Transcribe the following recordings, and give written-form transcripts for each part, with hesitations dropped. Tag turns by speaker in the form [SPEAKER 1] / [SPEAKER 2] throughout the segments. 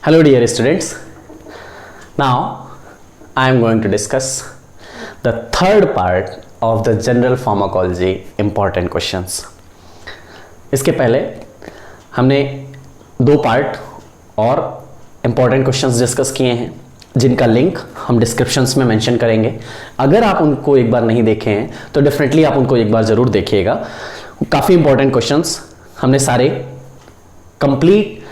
[SPEAKER 1] Hello dear students. Now I am going to discuss the third part of the general pharmacology important questions. इसके पहले हमने दो part और important questions discuss किए हैं जिनका लिंक हम डिस्क्रिप्शंस में मेंशन करेंगे. अगर आप उनको एक बार नहीं देखे हैं तो डेफिनेटली आप उनको एक बार ज़रूर देखिएगा. काफ़ी इंपॉर्टेंट क्वेश्चंस हमने सारे कंप्लीट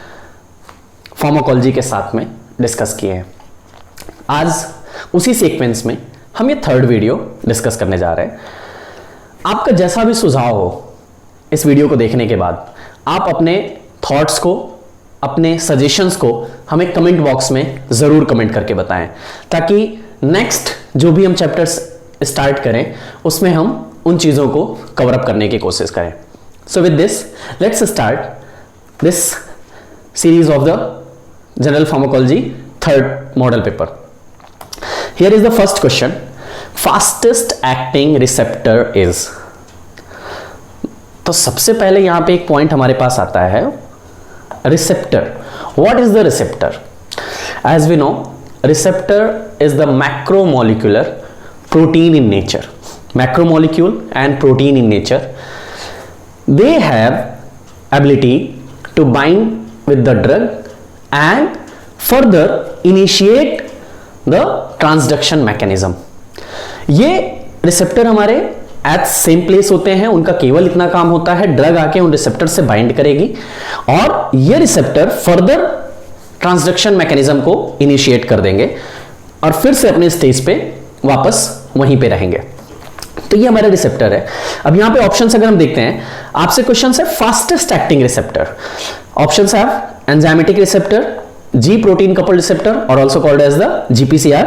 [SPEAKER 1] फार्माकोलॉजी के साथ में डिस्कस किए हैं. आज उसी सीक्वेंस में हम ये थर्ड वीडियो डिस्कस करने जा रहे हैं. आपका जैसा भी सुझाव हो इस वीडियो को देखने के बाद आप अपने थॉट्स को, अपने सजेशंस को हमें कमेंट बॉक्स में ज़रूर कमेंट करके बताएं ताकि नेक्स्ट जो भी हम चैप्टर्स स्टार्ट करें उसमें हम उन चीज़ों को कवर अप करने की कोशिश करें. So with this let's start this series of the general pharmacology third model paper. Here is the first question. Fastest acting receptor is. तो सबसे पहले यहां पे एक पॉइंट हमारे पास आता है receptor. What is the receptor? As we know, receptor is the macromolecular protein in nature. Macromolecule and protein in nature. They have ability to bind with the drug and further initiate the transduction mechanism. ये receptor हमारे eight same place होते हैं. उनका केवल इतना काम होता है ड्रग आके उन रिसेप्टर से बाइंड करेगी और ये रिसेप्टर फर्दर ट्रांसडक्शन मैकेनिज्म को इनिशिएट कर देंगे और फिर से अपने स्टेज पे वापस वहीं पे रहेंगे. तो ये हमारा रिसेप्टर है. अब यहां पे ऑप्शंस अगर हम देखते हैं, आपसे क्वेश्चन है फास्टेस्ट एक्टिंग रिसेप्टर. ऑप्शंस है enzymatic receptor, G protein coupled receptor or also called as the GPCR,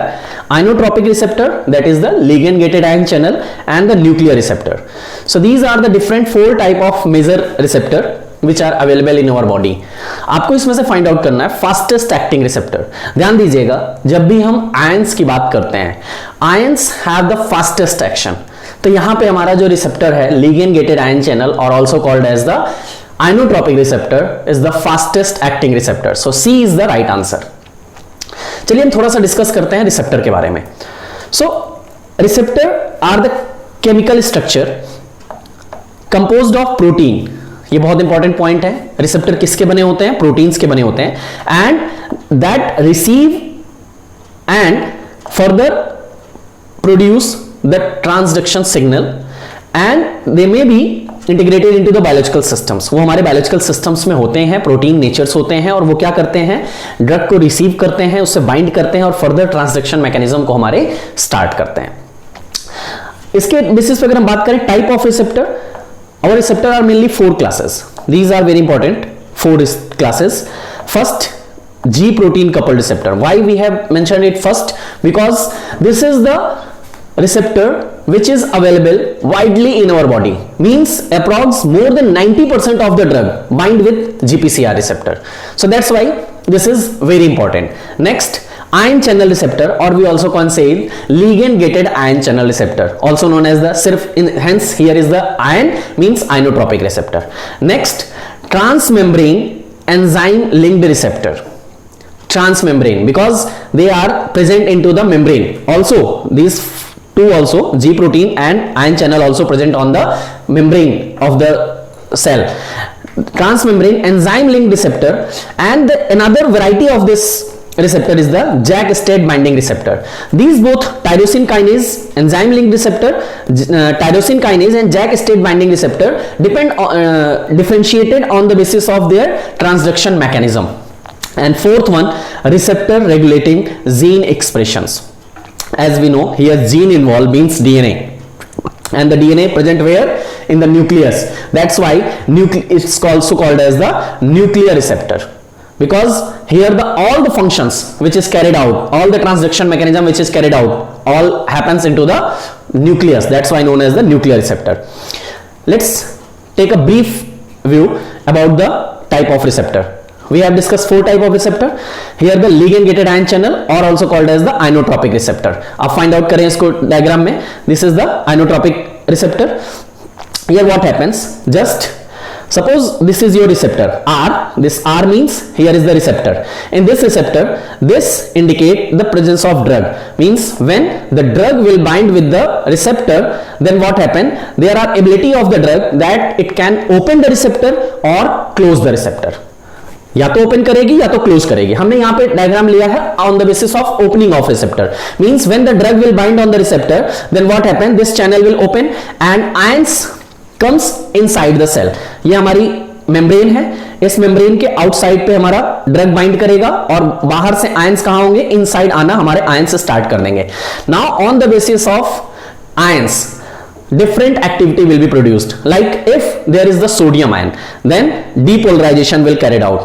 [SPEAKER 1] inotropic receptor that is the ligand gated ion channel and the nuclear receptor. So these are the different four type of major receptor which are available in our body. आपको इसमें से find out करना है fastest acting receptor. ध्यान दीजिएगा जब भी हम आयंस की बात करते हैं, ions have the fastest action. तो यहां पे हमारा जो रिसेप्टर है ligand gated ion channel or also called as the inotropic receptor is the fastest acting receptor. So C is the right answer. चलिए हम थोड़ा सा डिस्कस करते हैं रिसेप्टर के बारे में. So receptor are the chemical structure composed of protein. ये बहुत इंपॉर्टेंट पॉइंट है. रिसेप्टर किसके बने होते हैं? प्रोटीन्स के बने होते हैं. And that receive and further produce the transduction signal and they may be integrated into the biological systems. वो हमारे बायोलॉजिकल सिस्टम्स में होते हैं, प्रोटीन नेचर्स होते हैं और वो क्या करते हैं? ड्रग को रिसीव करते हैं, उससे बाइंड करते हैं और फर्दर ट्रांसडक्शन मैकेनिज्म को हमारे स्टार्ट करते हैं. इसके बेसिस पे अगर हम बात करें type of receptor, our receptor are mainly four classes. These are very important. Four classes. First, G protein coupled receptor. Why we have mentioned it first? Because this is the receptor which is available widely in our body. Means approx more than 90% of the drug bind with GPCR receptor. So that's why this is very important. Next, ion channel receptor or we also can say ligand gated ion channel receptor, also known as the hence here is the ion means inotropic receptor. Next, transmembrane enzyme linked receptor. Transmembrane because they are present into the membrane. Also these two also G protein and ion channel also present on the membrane of the cell. Transmembrane enzyme linked receptor and another variety of this receptor is the JAK state binding receptor. These both tyrosine kinase enzyme linked receptor, tyrosine kinase and JAK state binding receptor depend differentiated on the basis of their transduction mechanism. And fourth one, receptor regulating gene expressions. As we know here gene involved means DNA and the DNA present where in the nucleus. That's why it's also called as the nuclear receptor. Because here all the functions which is carried out, all the transduction mechanism which is carried out all happens into the nucleus. That's why known as the nuclear receptor. Let's take a brief view about the type of receptor. We have discussed four type of receptor. Here the ligand gated ion channel or also called as the inotropic receptor. आप find out करें इसको diagram में. This is the inotropic receptor. Here what happens? Just Suppose this is your receptor R. This R means here is the receptor. In this receptor, this indicate the presence of drug. Means when the drug will bind with the receptor, then what happen? There are ability of the drug that it can open the receptor or close the receptor. या तो open करेगी या तो close करेगी. हमने यहां पे diagram लिया है on the basis of opening of receptor. Means when the drug will bind on the receptor, then what happen? This channel will open and ions comes inside the cell. ये हमारी membrane है. इस membrane के outside पे हमारा drug bind करेगा और बाहर से आयंस कहां होंगे? इनसाइड आना हमारे आयंस स्टार्ट कर देंगे. Now on the basis of ions different activity will be produced. Like if there is the sodium ion, then depolarization will carried out.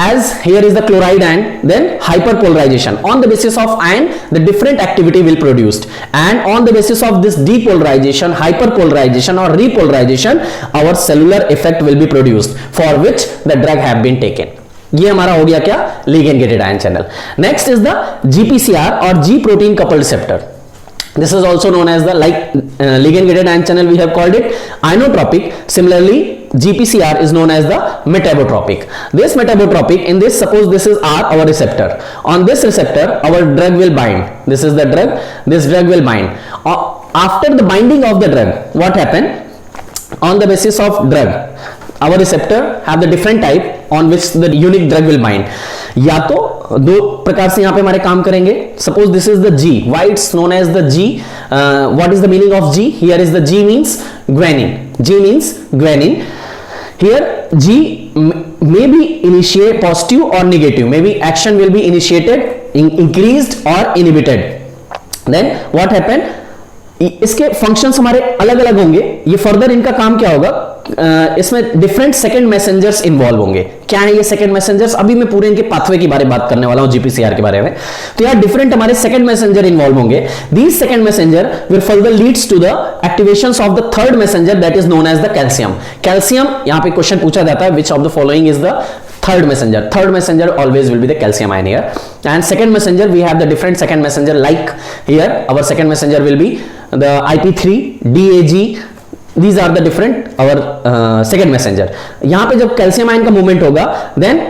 [SPEAKER 1] As here is the chloride ion, then hyperpolarization. On the basis of ion, the different activity will produced, and on the basis of this depolarization, hyperpolarization or repolarization, our cellular effect will be produced, for which the drug have been taken. ये हमारा हो गया क्या? ligand gated ion channel. Next is the GPCR or G protein coupled receptor. This is also known as the ligand gated ion channel. We have called it ionotropic. Similarly, GPCR is known as the metabotropic. This metabotropic, in this, suppose this is R, our receptor. On this receptor, our drug will bind. This is the drug. This drug will bind. After the binding of the drug, what happen? On the basis of drug, our receptor have the different type on which the unique drug will bind. या तो दो प्रकार से यहां पे हमारे काम करेंगे. Suppose this is the G. Why it's known as the G? What is the meaning of G? Here is the G means guanine. G means guanine. Here G may be initiate positive or negative. Maybe action will be initiated, increased or inhibited. Then what happen? इसके functions हमारे अलग अलग होंगे. ये further इनका काम क्या होगा? इसमें डिफरेंट सेकंड मैसेंजर्स इन्वॉल्व होंगे. क्या है ये सेकंड मैसेंजर्स? अभी मैं पूरे इनके पाथवे की बात करने वाला हूं, जीपीसीआर के बारे में. तो यार डिफरेंट हमारे सेकंड मैसेंजर इन्वॉल्व होंगे. These second messenger will further leads to the activations of the third messenger that is known as the calcium. Calcium यहां पे क्वेश्चन पूछा जाता है, which of the following is the third messenger? Third messenger always will be the calcium ion here. And second messenger, we have the different second messenger. Like here our second messenger will be the IP3, DAG. These are the different our second messenger. यहाँ पे जब calcium ion का movement होगा, then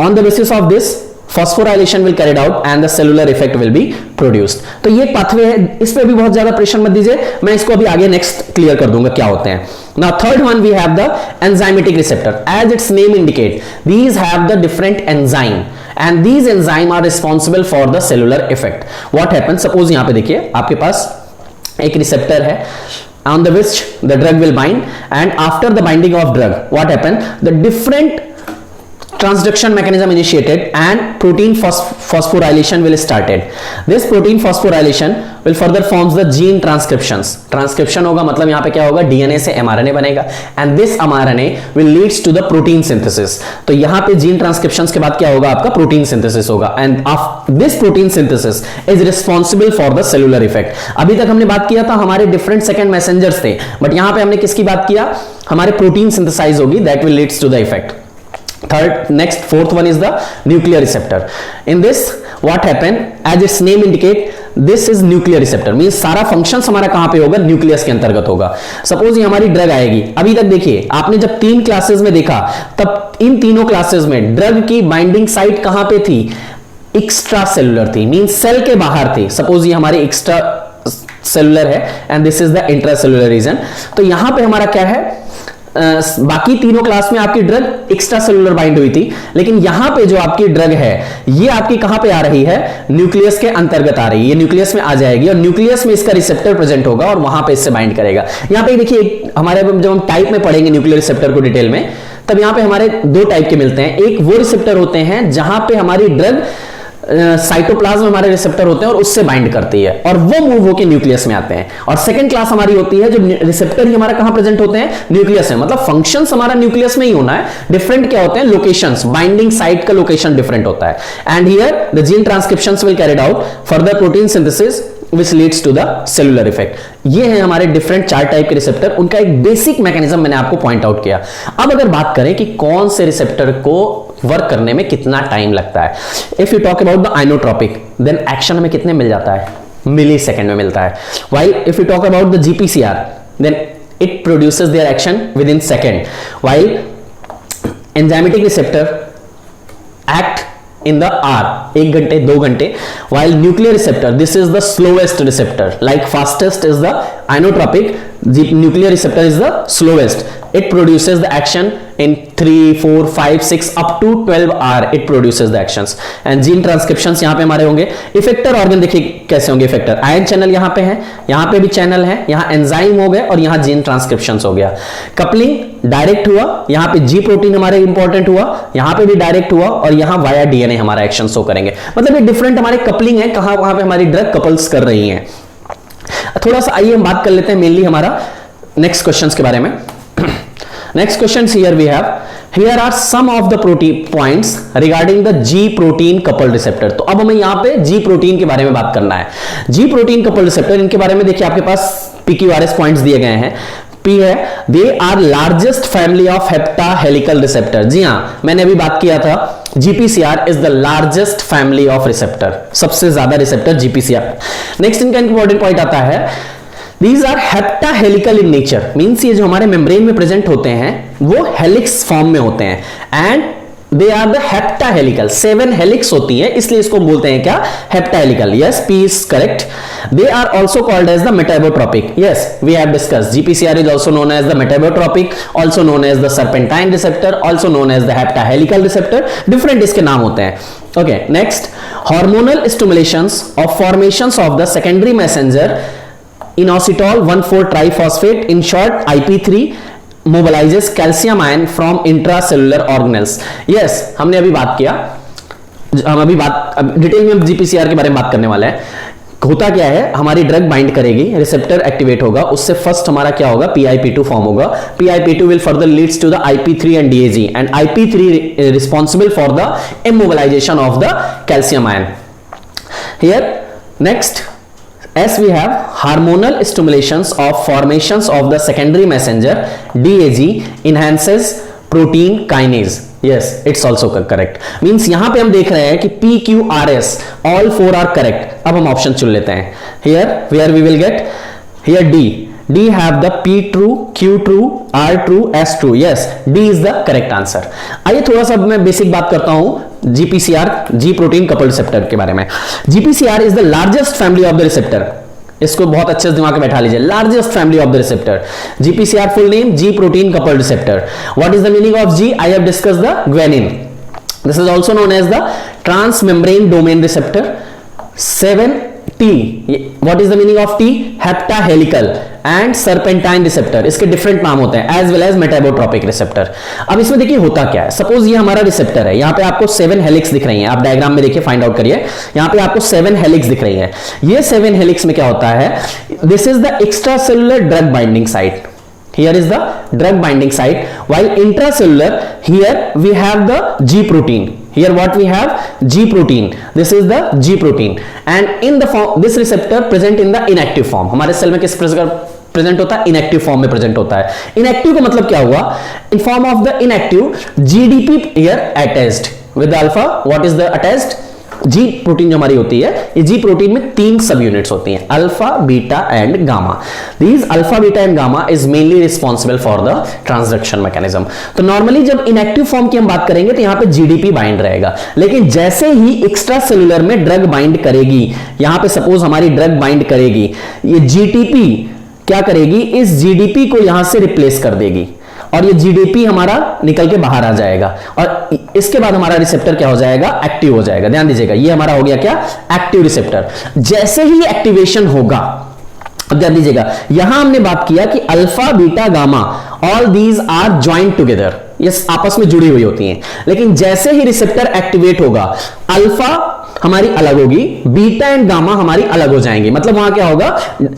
[SPEAKER 1] on the basis of this phosphorylation will carried out and the cellular effect will be produced. तो ये pathway है, इस पे भी बहुत ज्यादा प्रेशर मत दीजिए, मैं इसको अभी आगे नेक्स्ट क्लियर कर दूंगा क्या होते हैं. Now third one we have the enzymatic receptor. As its name indicate, these have the different enzyme and these enzyme are responsible for the cellular effect. What happens? Suppose यहाँ पे देखिए आपके पास एक रिसेप्टर है on the which the drug will bind, and after the binding of drug what happen? The different transduction mechanism initiated and protein phosphorylation will started. This protein phosphorylation will further forms the gene transcriptions. Transcription होगा मतलब यहाँ पे क्या होगा? DNA से mRNA बनेगा and this mRNA will leads to the protein synthesis. तो यहाँ पे gene transcriptions के बाद क्या होगा? आपका protein synthesis होगा and this protein synthesis is responsible for the cellular effect. अभी तक हमने बात किया था हमारे different second messengers थे, but यहाँ पे हमने किसकी बात किया? हमारे protein synthesize होगी, that will leads to the effect. Fourth one is the nuclear receptor. In this what happen? As its name indicate, this is nuclear receptor. Means सारा functions हमारा कहां पे होगा? न्यूक्लियस के अंतर्गत होगा. सपोज ये हमारी ड्रग आएगी. अभी तक देखिए आपने जब 3 क्लासेस में देखा, तब इन तीनों क्लासेस में ड्रग की बाइंडिंग साइट कहां पे थी? एक्स्ट्रा सेलुलर थी. मींस सेल के बाहर थी. सपोज ये हमारी एक्स्ट्रा सेलुलर है and this is the intra cellular region. तो यहां पे हमारा क्या है? बाकी तीनों क्लास में आपकी ड्रग एक्स्ट्रा सेलुलर बाइंड हुई थी, लेकिन यहां पे जो आपकी ड्रग है ये आपकी कहां पे आ रही है? न्यूक्लियस के अंतर्गत आ रही है. ये न्यूक्लियस में आ जाएगी और न्यूक्लियस में इसका रिसेप्टर प्रेजेंट होगा और वहां पे इससे बाइंड करेगा. यहां पे देखिए हमारे जब हम टाइप में पढ़ेंगे न्यूक्लियर रिसेप्टर को डिटेल में, तब यहां पे हमारे 2 टाइप के मिलते हैं. एक वो रिसेप्टर होते हैं जहां पे हमारी ड्रग साइटोप्लाज्म में हमारे रिसेप्टर होते हैं और उससे बाइंड करती है और वो मूव होकर न्यूक्लियस में आते हैं. और सेकंड क्लास हमारी होती है जो रिसेप्टर ही हमारा कहां प्रेजेंट होते हैं? न्यूक्लियस में. मतलब फंक्शंस हमारा न्यूक्लियस में ही होना है. डिफरेंट क्या होते हैं? लोकेशंस. बाइंडिंग साइट का लोकेशन डिफरेंट होता है. And here the gene transcriptions will carried out, further protein synthesis which leads to the cellular effect. ये है हमारे डिफरेंट 4 टाइप के रिसेप्टर. उनका एक बेसिक मैकेनिज्म मैंने आपको पॉइंट आउट किया. अब अगर बात करें कि कौन से रिसेप्टर को वर्क करने में कितना टाइम लगता है. If you talk about the ionotropic, then action हमें कितने मिल जाता है? मिली सेकेंड में मिलता है. while if you talk about the GPCR, then it produces their action within second, while enzymatic receptor act in the hour, 1 घंटे 2 घंटे, while nuclear receptor, this is the slowest receptor, like fastest is the inotropic, the nuclear receptor is the slowest, it produces the action in 3 4 5 6 up to 12 hour it produces the actions. and gene transcriptions यहां पे हमारे होंगे. Effector organ देखिए कैसे होंगे. Effector ion channel यहां पे है, यहां पे भी चैनल है, यहां एंजाइम हो गए और यहां जीन ट्रांसक्रिप्शंस हो गया. कपलिंग डायरेक्ट हुआ, यहां पे जी प्रोटीन हमारे इंपॉर्टेंट हुआ, यहां पे भी डायरेक्ट हुआ और यहां वाया डीएनए हमारा एक्शन शो करेंगे. मतलब ये डिफरेंट हमारे कपलिंग है, कहां वहां पे हमारी ड्रग कपल्स कर रही है. थोड़ा सा आइए हम बात कर लेते हैं मेनली हमारा नेक्स्ट क्वेश्चंस के बारे में. Next questions here we have. Here are some of the protein points regarding the G protein coupled receptor. तो अब हमें यहाँ पे G protein के बारे में बात करना है. G protein coupled receptor, इनके बारे में देखिए आपके पास PQRS points दिए गए हैं. P है, they are largest family of heptahelical receptor. जी हाँ, मैंने अभी बात किया था GPCR is the largest family of receptor. सबसे ज्यादा receptor GPCR. Next इनका इंपॉर्टेंट पॉइंट आता है, These are heptahelical in nature, means ये जो हमारे मेम्ब्रेन में प्रेजेंट होते हैं वो हेलिक्स फॉर्म में होते हैं. And they are the heptahelical, 7 helix होती है, इसलिए इसको बोलते हैं क्या, heptahelical. Yes, P is correct. They are also called as the metabotropic. Yes, we have discussed GPCR is also known as the metabotropic, also known as the serpentine receptor, also known as the heptahelical receptor. Different इसके नाम होते हैं. Okay, next, hormonal stimulations of formations of the secondary messenger inositol 1,4-triphosphate, in short IP3, mobilizes calcium ion from intracellular organelles. Yes, हमने अभी बात किया, हम अभी डिटेल में जीपीसीआर के बारे में बात करने वाले हैं. होता क्या है, हमारी ड्रग बाइंड करेगी, रिसेप्टर एक्टिवेट होगा, उससे फर्स्ट हमारा क्या होगा, PIP2 फॉर्म होगा. PIP2 will further leads to the IP3 and DAG, and IP3 is responsible for the immobilization of the calcium ion. Here, next, as we have hormonal stimulations of formations of the secondary messenger, DAG enhances protein kinase. Yes, it's also correct. Means यहां पे हम देख रहे हैं कि PQRS all 4 are correct. अब हम option चुन लेते हैं. Here where we will get, here D have the P true, Q true, R true, S true. Yes, D is the correct answer. आइए थोड़ा सा मैं बेसिक बात करता हूं GPCR, G protein coupled receptor के बारे में. GPCR is the largest family of the receptor. इसको बहुत अच्छे से दिमाग में बैठा लीजिए. Largest family of the receptor. GPCR full name, G protein coupled receptor. What is the meaning of G? I have discussed the guanine. This is also known as the transmembrane domain receptor. 7T. What is the meaning of T? Heptahelical and serpentine receptor. इसके different नाम होते हैं, as well as metabotropic receptor. अब इसमें देखिए होता क्या है. सपोज ये हमारा रिसेप्टर है, यहाँ पे आपको 7 हेलिक्स दिख रही हैं. आप डायग्राम में देखिए, फाइंड आउट करिए. यहाँ पे आपको 7 हेलिक्स दिख रही है. ये 7 हेलिक्स में क्या होता है, this is the extra cellular drug binding site. Here is the drug binding site, while intracellular, here we have the G protein. Here what we have, G protein. This is the G protein, and in the form, this receptor present in the inactive form. हमारे cell में किस प्रकार present होता है, inactive form में present होता है. Inactive का मतलब क्या हुआ, in form of the inactive GDP here attached with the alpha. What is the attached? Ji protein जो हमारी होती है, ये जी प्रोटीन में 3 सब यूनिट्स होती हैं, alpha, beta and gamma. These alpha, beta and gamma is mainly responsible for the transduction mechanism. तो नॉर्मली जब इनएक्टिव फॉर्म की हम बात करेंगे तो यहां पे जीडीपी बाइंड रहेगा, लेकिन जैसे ही एक्स्ट्रा सेलुलर में ड्रग बाइंड करेगी, यहां पे सपोज हमारी ड्रग बाइंड करेगी, ये जीटीपी क्या करेगी, इस जीडीपी को यहां से रिप्लेस कर देगी और ये जीडीपी हमारा निकल के बाहर आ जाएगा और इसके बाद हमारा रिसेप्टर क्या हो जाएगा, एक्टिव हो जाएगा. ध्यान दीजिएगा, ये हमारा हो गया क्या, एक्टिव रिसेप्टर. जैसे ही एक्टिवेशन होगा, अब ध्यान दीजिएगा, यहां हमने बात किया कि alpha, beta, gamma all these are joint together, ये आपस में जुड़ी हुई होती हैं. लेकिन जैसे ही रिसेप्टर एक्टिवेट होगा, अल्फा हमारी अलग होगी, बीटा एंड गामा हमारी अलग हो जाएंगी. मतलब वहां क्या होगा,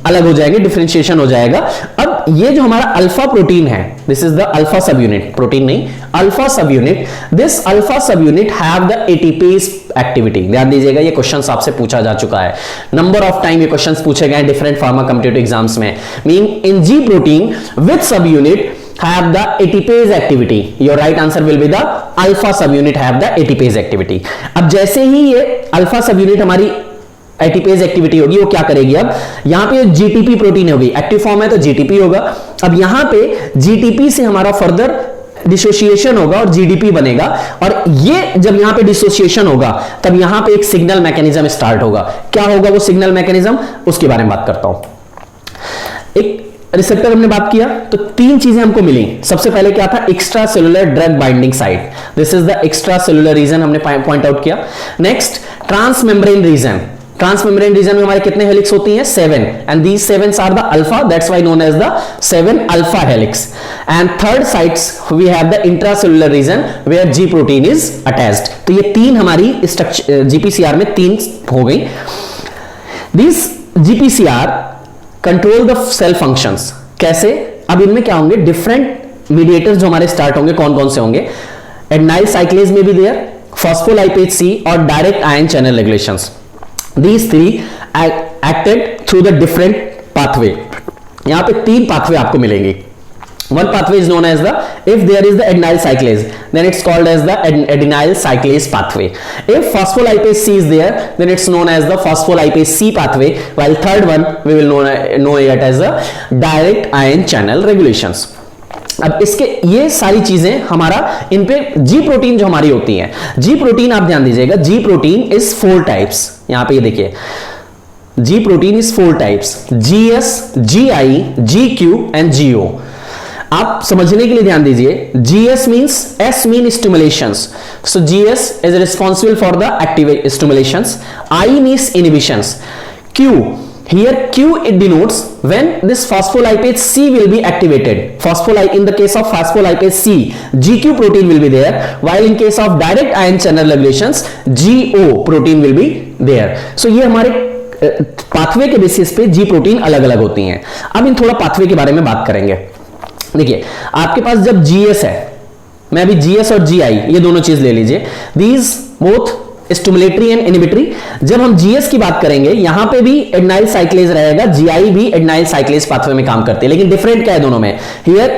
[SPEAKER 1] अलग हो जाएंगे, डिफरेंशिएशन हो जाएगा. अब ये जो हमारा अल्फा प्रोटीन है, this is the alpha subunit, protein नहीं, alpha subunit. This alpha subunit have the ATPase activity. ध्यान दीजिएगा, ये क्वेश्चन आपसे पूछा जा चुका है, नंबर ऑफ टाइम ये क्वेश्चन पूछे गए डिफरेंट फार्मा कॉम्पिटिटिव एग्जाम्स में. Mean in G protein with subunit have the ATPase activity. Your right answer will be the alpha subunit have the ATPase activity. अब जैसे ही ये alpha subunit हमारी ATPase activity होगी, वो क्या करेगी, अब यहां पे GTP प्रोटीन होगी, एक्टिव फॉर्म है तो GTP होगा. अब यहां पे GTP से हमारा फर्दर डिसोसिएशन होगा और जीडीपी बनेगा, और ये जब यहां पे डिसोसिएशन होगा तब यहां पे एक सिग्नल मैकेनिज्म स्टार्ट होगा। क्या होगा वो सिग्नल मैकेनिज्म, उसके बारे में बात करता हूं। एक रिसेप्टर हमने बात किया तो तीन चीजें हमको मिली। सबसे पहले क्या था, extra cellular drug binding site, this is the extra cellular region हमने पॉइंट आउट किया। Next transmembrane region, transmembrane region में हमारे कितने हेलिक्स होती हैं, 7, and these 7 are the alpha, that's why known as the 7 alpha helix. And third sites we have the intracellular region where G protein is attached. तो ये तीन हमारी structure GPCR में तीन हो गई। This GPCR control the cell functions. कैसे, अब इनमें क्या होंगे, डिफरेंट मीडिएटर्स जो हमारे स्टार्ट होंगे, कौन कौन से होंगे, एडेनाइल साइक्लेज में भी देयर, फॉस्फोलाइपेज सी और direct ion channel regulations. These three acted through the different pathway. यहां पे तीन पाथवे आपको मिलेंगी। One pathway is known as the, if there is the adenyl cyclase, then it's called as the adenyl cyclase pathway. If phospholipase C is there, then it's known as the phospholipase C pathway. While third one we will know it as the direct ion channel regulations. अब इसके ये सारी चीजें हमारा इन पे जी protein जो हमारी होती है, जी प्रोटीन आप ध्यान दीजिएगा, जी प्रोटीन इज 4 टाइप्स। यहां पे ये देखिए, G protein is 4 types, GS, GI, GQ and GO. आप समझने के लिए ध्यान दीजिए, GS means, S mean stimulations, so GS is responsible for the active stimulations, I means inhibitions, Q, here Q it denotes when this phospholipase C will be activated. In the case of phospholipase C, GQ protein will be there, while in case of direct ion channel regulations, GO protein will be there. So ये हमारे pathway के basis पे जी protein अलग अलग होती हैं। अब इन थोड़ा पाथवे के बारे में बात करेंगे। देखिए आपके पास जब GS है, मैं अभी GS और GI ये दोनों चीज ले लीजिए, these both stimulatory and inhibitory. जब हम जीएस की बात करेंगे, यहां पे भी एडेनाइल साइक्लेज रहेगा, जीआई भी एडेनाइल साइक्लेज पाथवे में काम करते हैं, लेकिन डिफरेंट क्या है दोनों में, here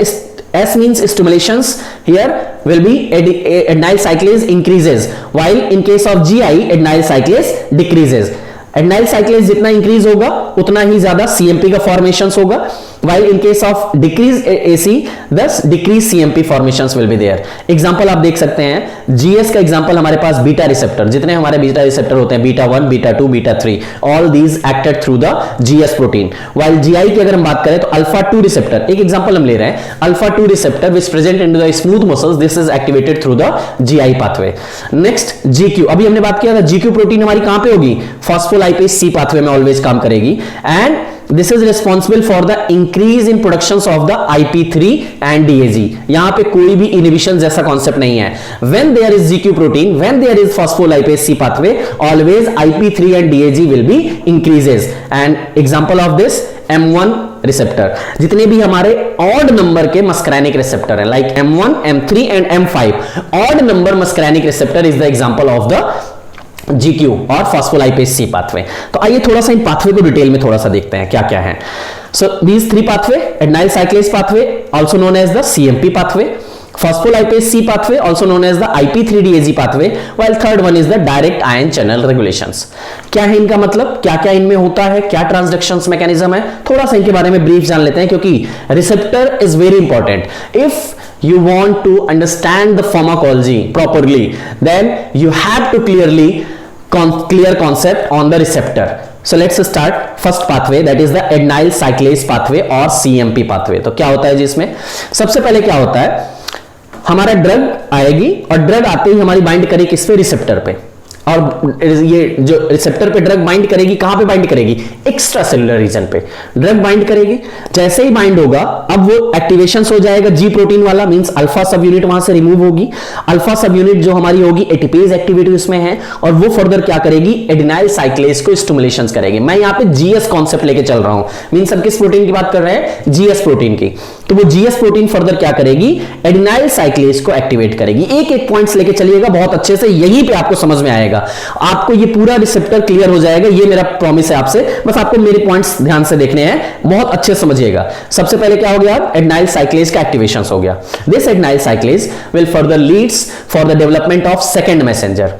[SPEAKER 1] S means stimulations, here will be adenyl cyclase increases, while in case of GI adenyl cyclase decreases. Adenyl cyclase जितना इंक्रीज होगा उतना ही ज्यादा सीएमपी का फॉर्मेशंस होगा, while in case of decrease AC thus decrease CMP formations will be there. Example आप देख सकते हैं, GS का एग्जांपल हमारे पास बीटा रिसेप्टर, जितने हमारे बीटा रिसेप्टर होते हैं, beta 1, beta 2, beta 3, all these acted through the GS protein. While GI की अगर हम बात करें तो अल्फा 2 रिसेप्टर, एक एग्जांपल हम ले रहे हैं, alpha 2 receptor which present into the smooth muscles, this is activated through the GI pathway. Next GQ, अभी हमने बात किया था GQ प्रोटीन हमारी कहां पे होगी, फॉस्फोलाइपेज C पाथवे में ऑलवेज काम करेगी, and this is responsible for the increase in productions of the IP3 and DAG. यहां पे कोई भी inhibition जैसा कॉन्सेप्ट नहीं है। When there is GQ protein, when there is phospholipase C pathway, always IP3 and DAG will be increases. And example of this M1 receptor, जितने भी हमारे ऑड नंबर के मस्करैनिक रिसेप्टर हैं, like M1, M3 and M5, odd number muscarinic receptor is the example of the GQ और phospholipase C pathway. तो आइए थोड़ा सा इन पाथवे को डिटेल में थोड़ा सा देखते हैं क्या क्या है। So these 3 pathway, adenyl cyclase pathway also known as the CMP pathway, phospholipase C pathway also known as the IP3DAG pathway, while third one is the direct ion channel regulations. क्या है इनका मतलब, क्या क्या इनमें होता है, क्या ट्रांसडक्शंस मैकेनिज्म है, थोड़ा सा इनके बारे में ब्रीफ जान लेते हैं, क्योंकि receptor is very important. If you want to understand the pharmacology properly, then you have to clear concept on the receptor. So let's start first pathway, that is the adenyl cyclase pathway or CMP pathway. तो क्या होता है जी इसमें, सबसे पहले क्या होता है, हमारा ड्रग आएगी और ड्रग आते ही हमारी बाइंड करेगी किस पे, रिसेप्टर पे, और ये जो रिसेप्टर पे ड्रग बाइंड करेगी, कहां पे बाइंड करेगी, एक्स्ट्रा सेलुलर रीजन पे ड्रग बाइंड करेगी। जैसे ही बाइंड होगा अब वो एक्टिवेशन हो जाएगा जी प्रोटीन वाला, मींस अल्फा सब यूनिट वहां से रिमूव होगी। अल्फा सब यूनिट जो हमारी होगी एटीपेज एक्टिविटी उसमें है, और वो फर्दर क्या करेगी, एडेनाइल साइक्लेज को स्टिमुलेशन करेगी। मैं यहाँ पे जीएस कॉन्सेप्ट लेके चल रहा हूं, मींस हम किस प्रोटीन की बात कर रहे हैं, जीएस प्रोटीन की। तो वो जीएस प्रोटीन फर्दर क्या करेगी, एडेनाइल साइक्लेज को एक्टिवेट करेगी। एक एक पॉइंट्स लेके चलिएगा बहुत अच्छे से, यहीं पे आपको समझ में आएगा, आपको ये पूरा रिसेप्टर क्लियर हो जाएगा, ये मेरा प्रॉमिस है आपसे। बस आपको मेरे पॉइंट्स ध्यान से देखने हैं, बहुत अच्छे समझिएगा। सबसे पहले क्या हो गया, एडेनाइल साइक्लेज का एक्टिवेशन हो गया। This adenyl cyclase will further leads for the development of second messenger.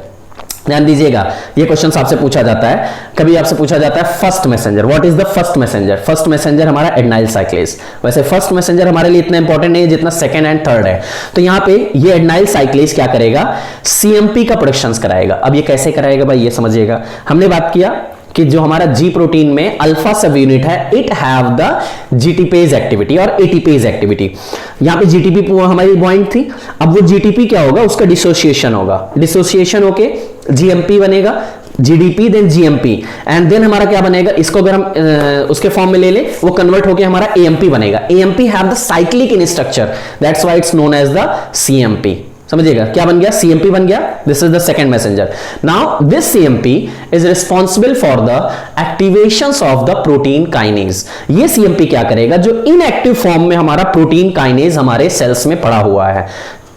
[SPEAKER 1] ध्यान दीजिएगा, ये क्वेश्चन आपसे पूछा जाता है, कभी आपसे पूछा जाता है first messenger, what is the first messenger? First messenger हमारा एडेनाइल साइक्लेज। वैसे फर्स्ट मैसेंजर हमारे लिए इतना इंपॉर्टेंट नहीं है जितना सेकंड एंड थर्ड है। तो यहां पे ये एडेनाइल साइक्लेज क्या करेगा? सीएमपी का प्रोडक्शन कराएगा। अब ये कैसे कराएगा भाई, ये समझिएगा। हमने बात किया कि जो हमारा जी प्रोटीन में अल्फा सब यूनिट है, इट हैव द जीटीपेज एक्टिविटी और एटीपेज एक्टिविटी। यहां पे जीटीपी हमारी पॉइंट थी, अब वो जीटीपी क्या होगा? उसका डिसोसिएशन होगा, डिसोसिएशन होके जीएमपी बनेगा, GDP then GMP and then हमारा क्या बनेगा? इसको अगर हम उसके फॉर्म में ले ले, वो कन्वर्ट होके हमारा एएमपी बनेगा। AMP have the cyclic in structure, that's why it's known as the cAMP. समझिएगा, क्या बन गया? सीएमपी बन गया। This is the second messenger. Now this cAMP is responsible for the activations of the protein kinase. ये cAMP क्या करेगा? जो इनएक्टिव फॉर्म में हमारा प्रोटीन काइनेज हमारे सेल्स में पड़ा हुआ है,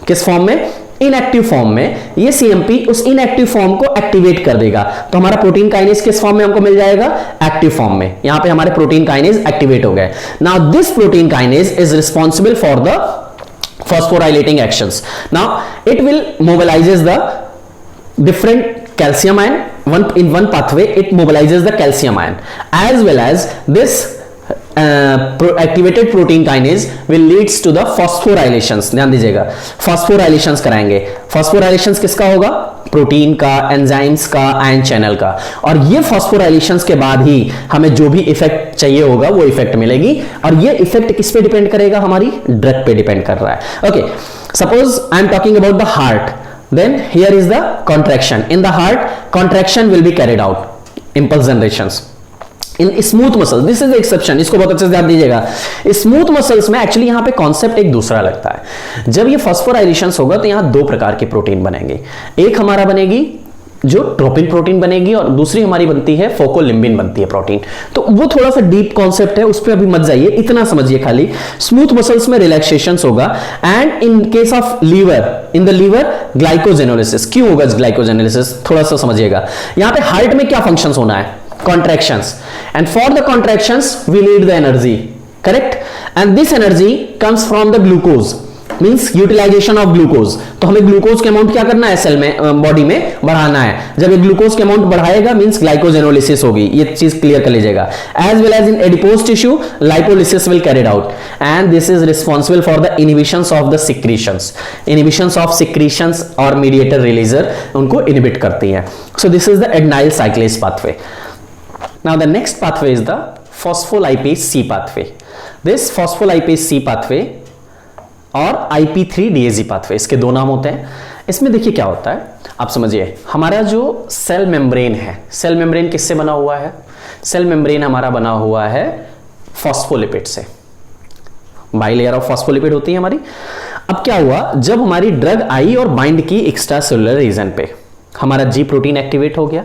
[SPEAKER 1] किस फॉर्म में? इनएक्टिव फॉर्म में। ये सीएमपी उस इनएक्टिव फॉर्म को एक्टिवेट कर देगा, तो हमारा प्रोटीन काइनेज किस फॉर्म में हमको मिल जाएगा? एक्टिव फॉर्म में। यहां पे हमारे प्रोटीन काइनेज एक्टिवेट हो गए। Now this protein kinase is responsible for the phosphorylating actions. Now it will mobilizes the different calcium ion. In one pathway it mobilizes the calcium ion, as well as this activated protein kinase will leads to the phosphorylations. ध्यान दीजिएगा, phosphorylations कराएंगे। phosphorylations किसका होगा? Protein का, enzymes का, ion channel का। और ये फॉस्फोराइलेशंस के बाद ही हमें जो भी इफेक्ट चाहिए होगा वो इफेक्ट मिलेगी। और ये इफेक्ट किस पे डिपेंड करेगा? हमारी ड्रग पे डिपेंड कर रहा है। Okay, suppose I am talking about the heart, then here is the contraction. In the heart contraction will be carried out, impulse generations. In smooth muscles, this is exception, इसको बहुत अच्छे से ध्यान दीजिएगा। स्मूथ मसल्स में actually यहां पे concept एक दूसरा लगता है। जब ये फॉस्फोराइलेशंस होगा तो यहां दो प्रकार की प्रोटीन बनेंगे। एक हमारा बनेगी जो ट्रोपिन प्रोटीन बनेगी, और दूसरी हमारी बनती है फोकोलिम्बिन बनती है प्रोटीन। तो वो थोड़ा सा डीप कॉन्सेप्ट है, उस पर अभी मत जाइए, इतना समझिए खाली। स्मूथ मसल्स में रिलैक्सेशन होगा, and in case of liver, in the liver glycogenolysis. क्यों होगा ग्लाइकोजेनोलिसिस? थोड़ा सा समझिएगा। यहां पे हार्ट में क्या फंक्शंस होना है? Contractions, and for the contractions we need the energy, correct? And this energy comes from the glucose, means utilization of glucose. तो हमें ग्लूकोज के अमाउंट क्या करना है? सेल में, बॉडी में बढ़ाना है। जब ये ग्लूकोज के अमाउंट बढ़ाएगा मींस ग्लाइकोजेनोलिसिस होगी, ये चीज क्लियर कर लीजिएगा। As well as in adipose tissue lipolysis will carried out, and this is responsible for the inhibitions of the secretions. Inhibitions of secretions और मीडिएटर रिलीजर उनको इनहिबिट करती है। So this is the adenyl cyclase pathway. Now the next pathway is the phospholipase C pathway. This phospholipase C pathway और IP3 DAG pathway, इसके दो नाम होते हैं। इसमें देखिए क्या होता है, आप समझिए। हमारा जो सेल मेम्ब्रेन है, सेल मेम्ब्रेन किससे बना हुआ है? सेल मेम्ब्रेन हमारा बना हुआ है फॉस्फोलिपिड से। बाइलेयर ऑफ फॉस्फोलिपिड होती है हमारी। अब क्या हुआ, जब हमारी ड्रग आई और बाइंड की एक्स्ट्रा सेलुलर रीजन पे, हमारा जी प्रोटीन एक्टिवेट हो गया।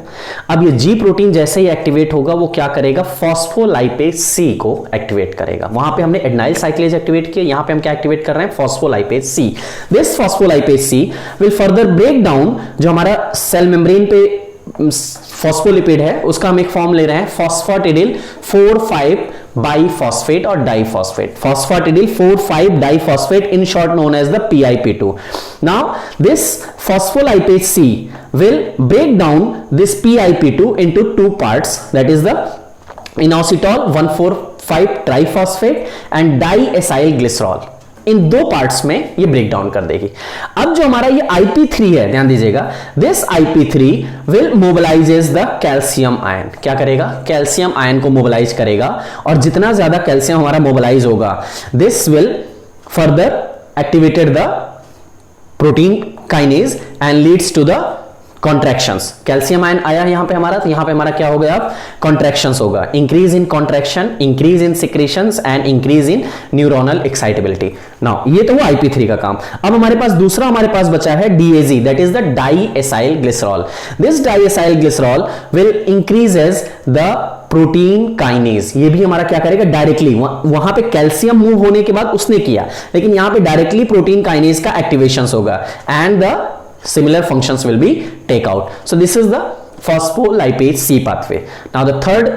[SPEAKER 1] अब ये जी प्रोटीन जैसे ही एक्टिवेट होगा वो क्या करेगा? फॉस्फोलाइपेज सी को एक्टिवेट करेगा। वहां पे हमने एडेनाइल साइक्लेज एक्टिवेट किया, यहां पे हम क्या एक्टिवेट कर रहे हैं? Phospholipase C. This phospholipase C will further break down जो हमारा सेल मेम्ब्रेन पे फॉस्फोलिपिड है, उसका हम एक फॉर्म ले रहे हैं फॉस्फेटिडिल 4,5 बाइफॉस्फेट और diphosphate. Phosphatidyl 4,5 diphosphate, in short known as the PIP2. Now this phospholipase C will break down this PIP2 into two parts, that is the inositol 1,4,5 triphosphate and diacylglycerol. इन दो parts में ये break down कर देगी। अब जो हमारा ये IP3 है, ध्यान दीजिएगा, this IP3 will mobilises the calcium ion. क्या करेगा? कैल्शियम आयन को मोबिलाइज करेगा, और जितना ज्यादा कैल्शियम हमारा मोबिलाइज होगा, this will further activated the protein kinase and leads to the contractions. Calcium ion आया यहां पे हमारा, तो यहां पे हमारा क्या हो गया? अब कॉन्ट्रैक्शंस होगा। Increase in contraction, increase in secretions and increase in neuronal excitability. Now ये तो वो IP3 का काम। अब हमारे पास दूसरा हमारे पास बचा है DAG, that is the diacylglycerol. This diacylglycerol will increases the protein kinase. ये भी हमारा क्या करेगा? डायरेक्टली वहां पे कैल्शियम मूव होने के बाद उसने किया, लेकिन यहां पे डायरेक्टली प्रोटीन काइनेज का एक्टिवेशन होगा, and the similar functions will be take out. So this is the phospholipase C pathway. Now the third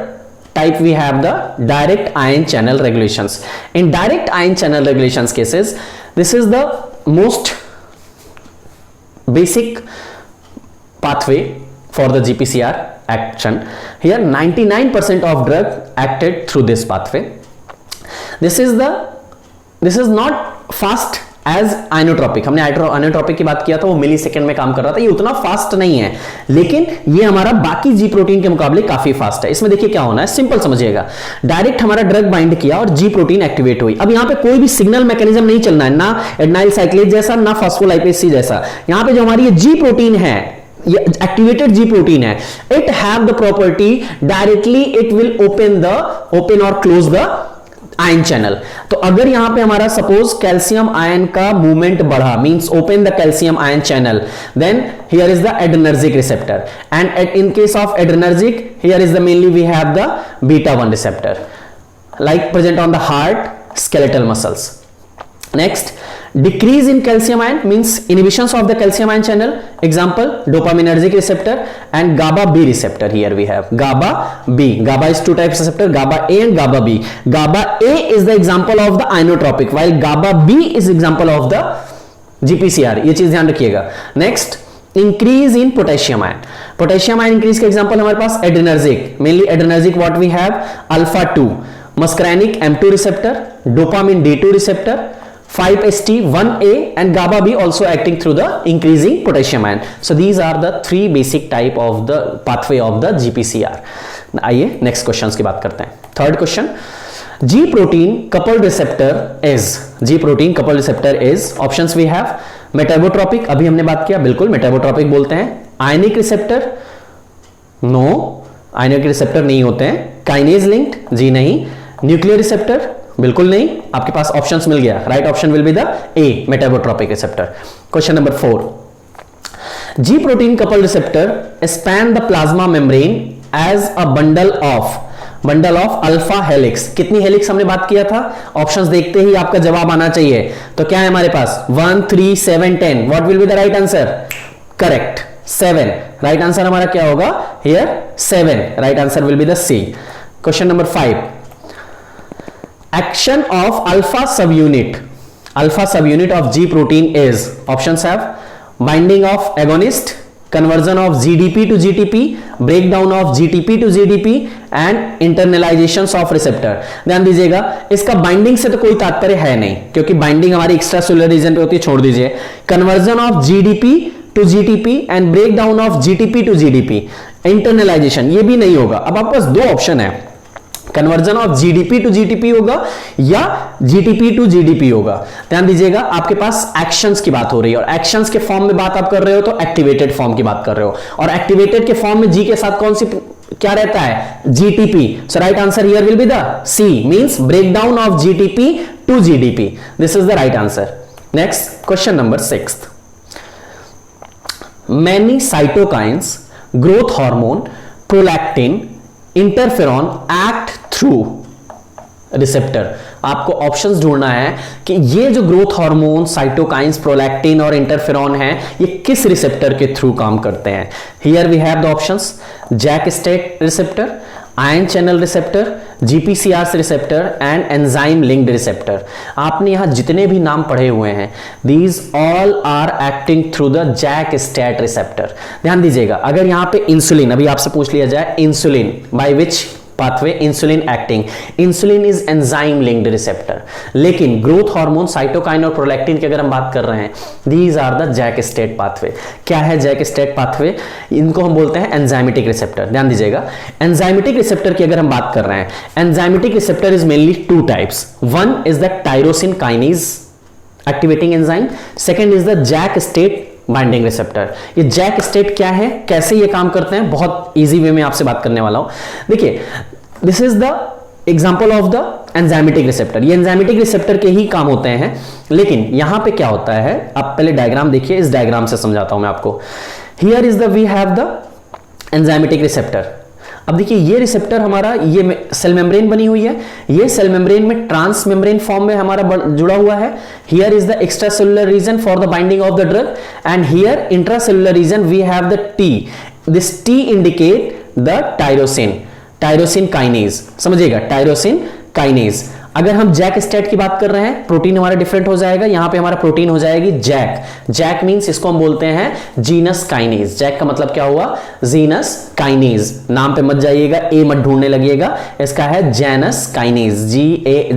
[SPEAKER 1] type we have the direct ion channel regulations. In direct ion channel regulations cases, this is the most basic pathway for the GPCR action. Here 99% of drug acted through this pathway. This is not fast as inotropic. हमने inotropic की बात किया था, वो मिली second में काम कर रहा था, ये उतना फास्ट नहीं है, लेकिन ये हमारा बाकी जी प्रोटीन के मुकाबले काफी फास्ट है। इसमें देखिए क्या होना है, सिंपल समझिएगा, डायरेक्ट हमारा ड्रग बाइंड किया और जी प्रोटीन एक्टिवेट हुई। अब यहाँ पे कोई भी सिग्नल मैकेनिज्म नहीं चलना है, ना एडेनाइल साइक्लेज जैसा, ना फॉस्फोलाइपेज सी जैसा। यहाँ पे जो हमारी ये जी प्रोटीन है, ये एक्टिवेटेड जी प्रोटीन है, it have the property directly it will open और क्लोज द आयन चैनल। तो अगर यहां पे हमारा सपोज कैल्शियम आयन का मूवमेंट बढ़ा, means open the calcium ion channel, then here is the adrenergic receptor, and in case of adrenergic here is the mainly we have the beta 1 receptor like present on the heart, skeletal muscles. Next, decrease in calcium ion means inhibitions of the calcium ion channel. Example, dopaminergic receptor and GABA B receptor. Here we have GABA B. GABA is two types of receptor, GABA A and GABA B. GABA A is the example of the inotropic, while GABA B is example of the GPCR. ये चीज ध्यान रखिएगा. Next, increase in potassium ion. Potassium ion increase के example हमारे पास adrenergic. Mainly adrenergic what we have? Alpha 2, muscarinic M2 receptor, dopamine D2 receptor, 5-HT1A and GABA B also acting through the increasing potassium ion. So these are the three basic type of the pathway of the GPCR. आइए next questions की बात करते हैं. Third question, G protein coupled receptor is, G protein coupled receptor is, options we have metabotropic, अभी हमने बात किया, बिल्कुल metabotropic बोलते हैं. Ionic receptor, no, ionic receptor नहीं होते हैं. Kinase linked, जी नहीं. Nuclear receptor, बिल्कुल नहीं. आपके पास ऑप्शंस मिल गया, right option will be the A, metabotropic receptor. Question number 4, G protein couple receptor span the plasma membrane as a bundle of alpha helix. कितनी हेलिक्स हमने बात किया था, ऑप्शंस देखते ही आपका जवाब आना चाहिए. तो क्या है हमारे पास 1, 3, 7, 10. What will be the right answer? Correct, 7. Right answer हमारा क्या होगा here? 7. Right answer will be the C. Question number 5, action of alpha subunit of G protein is, options have binding of agonist, conversion of GDP to GTP, breakdown of GTP to GDP and internalizations of receptor. ध्यान दीजिएगा, इसका binding से तो कोई तात्पर्य है नहीं, क्योंकि बाइंडिंग हमारी एक्स्ट्रा सेलुलर रीजन पे होती है, छोड़ दीजिए. Conversion of GDP to GTP and breakdown of GTP to GDP, internalisation, ये भी नहीं होगा. अब आपके पास दो ऑप्शन है, conversion of GDP to GTP होगा या जीटीपी टू जीडीपी होगा. ध्यान दीजिएगा, आपके पास एक्शंस की बात हो रही है, और एक्शंस के फॉर्म में बात आप कर रहे हो तो एक्टिवेटेड फॉर्म की बात कर रहे हो, और एक्टिवेटेड के फॉर्म में जी के साथ कौन सी क्या रहता है? GTP. So right answer here will be the C, means breakdown of GTP to GDP. This is the right answer. Next, question number 6, many cytokines, growth hormone, prolactin, interferon act through receptor. आपको options ढूंढना है कि ये जो growth hormone, cytokines, prolactin और interferon है, ये किस रिसेप्टर के थ्रू काम करते हैं. Here we have the options, JAK STAT receptor, ion channel receptor, GPCR receptor and enzyme linked receptor. आपने यहां जितने भी नाम पढ़े हुए हैं, these all are acting through the JAK STAT receptor. ध्यान दीजिएगा, अगर यहां पे इंसुलिन, अभी आपसे पूछ लिया जाए insulin by which pathway, insulin acting, insulin is enzyme linked receptor. लेकिन ग्रोथ हार्मोन, साइटोकाइन और प्रोलैक्टिन की अगर हम बात कर रहे हैं, these are the JAK STAT pathway. क्या है जैक स्टेट पाथवे? इनको हम बोलते हैं एंजाइमेटिक रिसेप्टर. ध्यान दीजिएगा, एंजाइमेटिक रिसेप्टर की अगर हम बात कर रहे हैं, enzymatic receptor is mainly two types. One is the tyrosine kinase activating enzyme, second is the JAK STAT binding receptor. ये जैक स्टेट क्या है, कैसे ये काम करते हैं, बहुत इजी वे में आपसे बात करने वाला हूं. देखिए, this is the example of the enzymatic receptor. ये एंजाइमेटिक रिसेप्टर के ही काम होते हैं, लेकिन यहां पे क्या होता है, आप पहले डायग्राम देखिए, इस डायग्राम से समझाता हूं मैं आपको. Here is the we have the enzymatic receptor. अब देखिए, ये रिसेप्टर हमारा, ये सेल मेम्ब्रेन बनी हुई है, ये सेल मेम्ब्रेन में ट्रांस मेम्ब्रेन फॉर्म में हमारा जुड़ा हुआ है. Here is the extra cellular region for the binding of the drug, and here intra cellular region we have the T. This T indicate the tyrosine kinase. समझिएगा, tyrosine kinase. अगर हम Jack state की बात कर रहे हैं, protein हमारा different हो जाएगा, यहां पे हमारा प्रोटीन हो जाएगी जैक। जैक मींस इसको हम बोलते हैं जीनस काइनेज। जैक का मतलब क्या हुआ? Genus kinase. नाम पे मत जाइएगा, ए मत ढूंढने लगिएगा, इसका है Janus kinase,